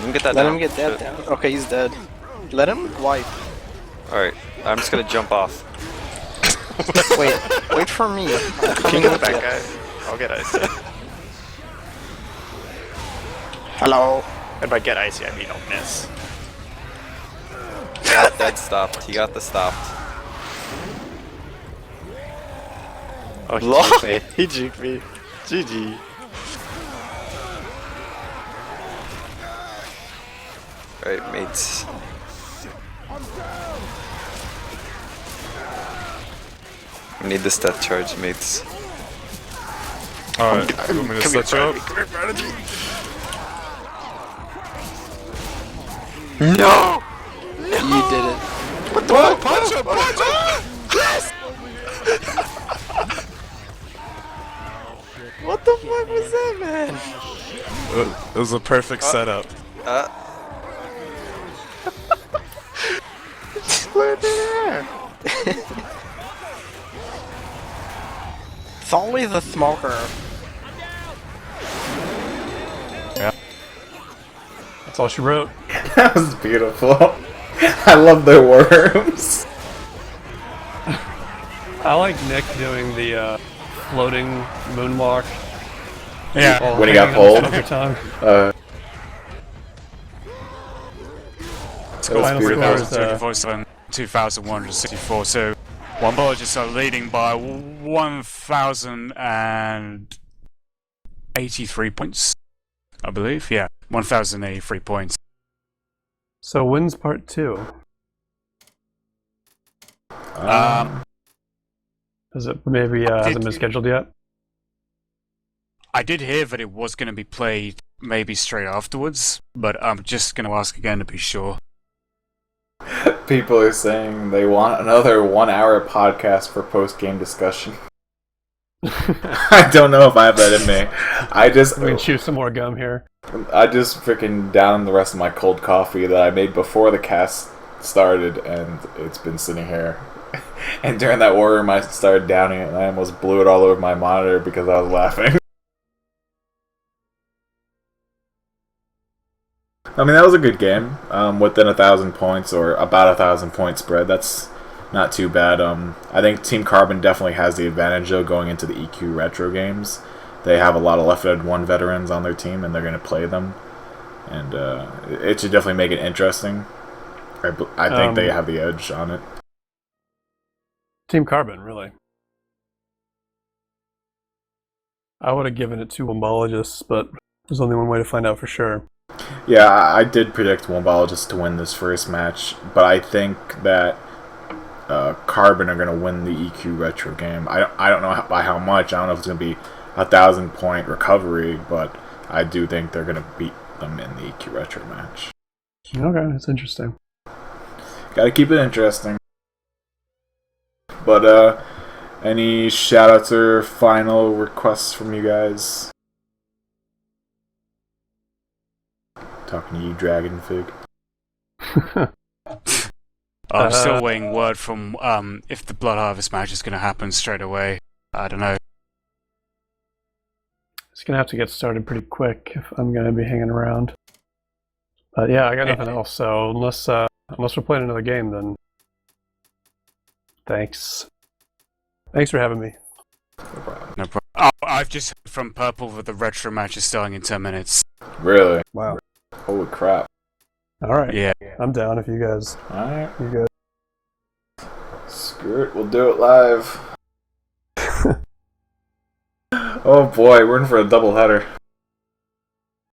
him get that Let down. him get that down. Okay, he's dead. Let him wipe. Alright, I'm just gonna jump off. Wait for me. I'm Can coming you go with back, you. guys? I'll get icy. Hello. And by get icy, I mean I'll miss. That stopped. He got the stopped. Oh, he Lol. juked me. He juked me. GG. Alright, mates. We need this death charge, mates. Alright, you want me to set you up? No! You did it. What the fuck? Punch him! Punch him! Yes! What the fuck was that, man? It was a perfect setup. It's always a smoker. That's all she wrote. That was beautiful. I love their worms. I like Nick doing the floating moonwalk. Yeah. while When he got hanging on the pulled? tip of your tongue. That was Final beautiful. score is 247, 2,164. So, Wombologists are leading by 1,083 points, I believe. Yeah, 1,083 points. So wins part 2. Is it maybe hasn't been scheduled yet? I did hear that it was going to be played maybe straight afterwards, but I'm just going to ask again to be sure. People are saying they want another 1-hour podcast for post-game discussion. I don't know if I have that in me. We can chew some more gum here. I just freaking downed the rest of my cold coffee that I made before the cast started, and it's been sitting here. And during that war room, I started downing it, and I almost blew it all over my monitor because I was laughing. I mean, that was a good game. Within 1,000 points, or about 1,000 point spread. That's not too bad. I think Team Carbon definitely has the advantage, though, going into the EQ Retro games. They have a lot of Left 4 Dead 1 veterans on their team, and they're going to play them. And it should definitely make it interesting. I think they have the edge on it. Team Carbon, really. I would have given it to Wombologists, but there's only one way to find out for sure. Yeah, I did predict Wombologist to win this first match, but I think that Carbon are going to win the EQ Retro game. I don't know by how much. I don't know if it's going to be 1,000 point recovery, but I do think they're going to beat them in the EQ Retro match. Okay, that's interesting. Got to keep it interesting. But any shoutouts or final requests from you guys? Talking to you, Dragon Fig. I'm still waiting word from if the Blood Harvest match is going to happen straight away. I don't know. It's gonna have to get started pretty quick if I'm gonna be hanging around. But yeah, I got nothing else. So unless we're playing another game, then thanks. Thanks for having me. No problem. Oh, I've just heard from Purple that the retro match is starting in 10 minutes. Really? Wow. Holy crap. All right. Yeah. I'm down if you guys. Alright. You good? Screw it, we'll do it live. Oh boy, we're in for a double header.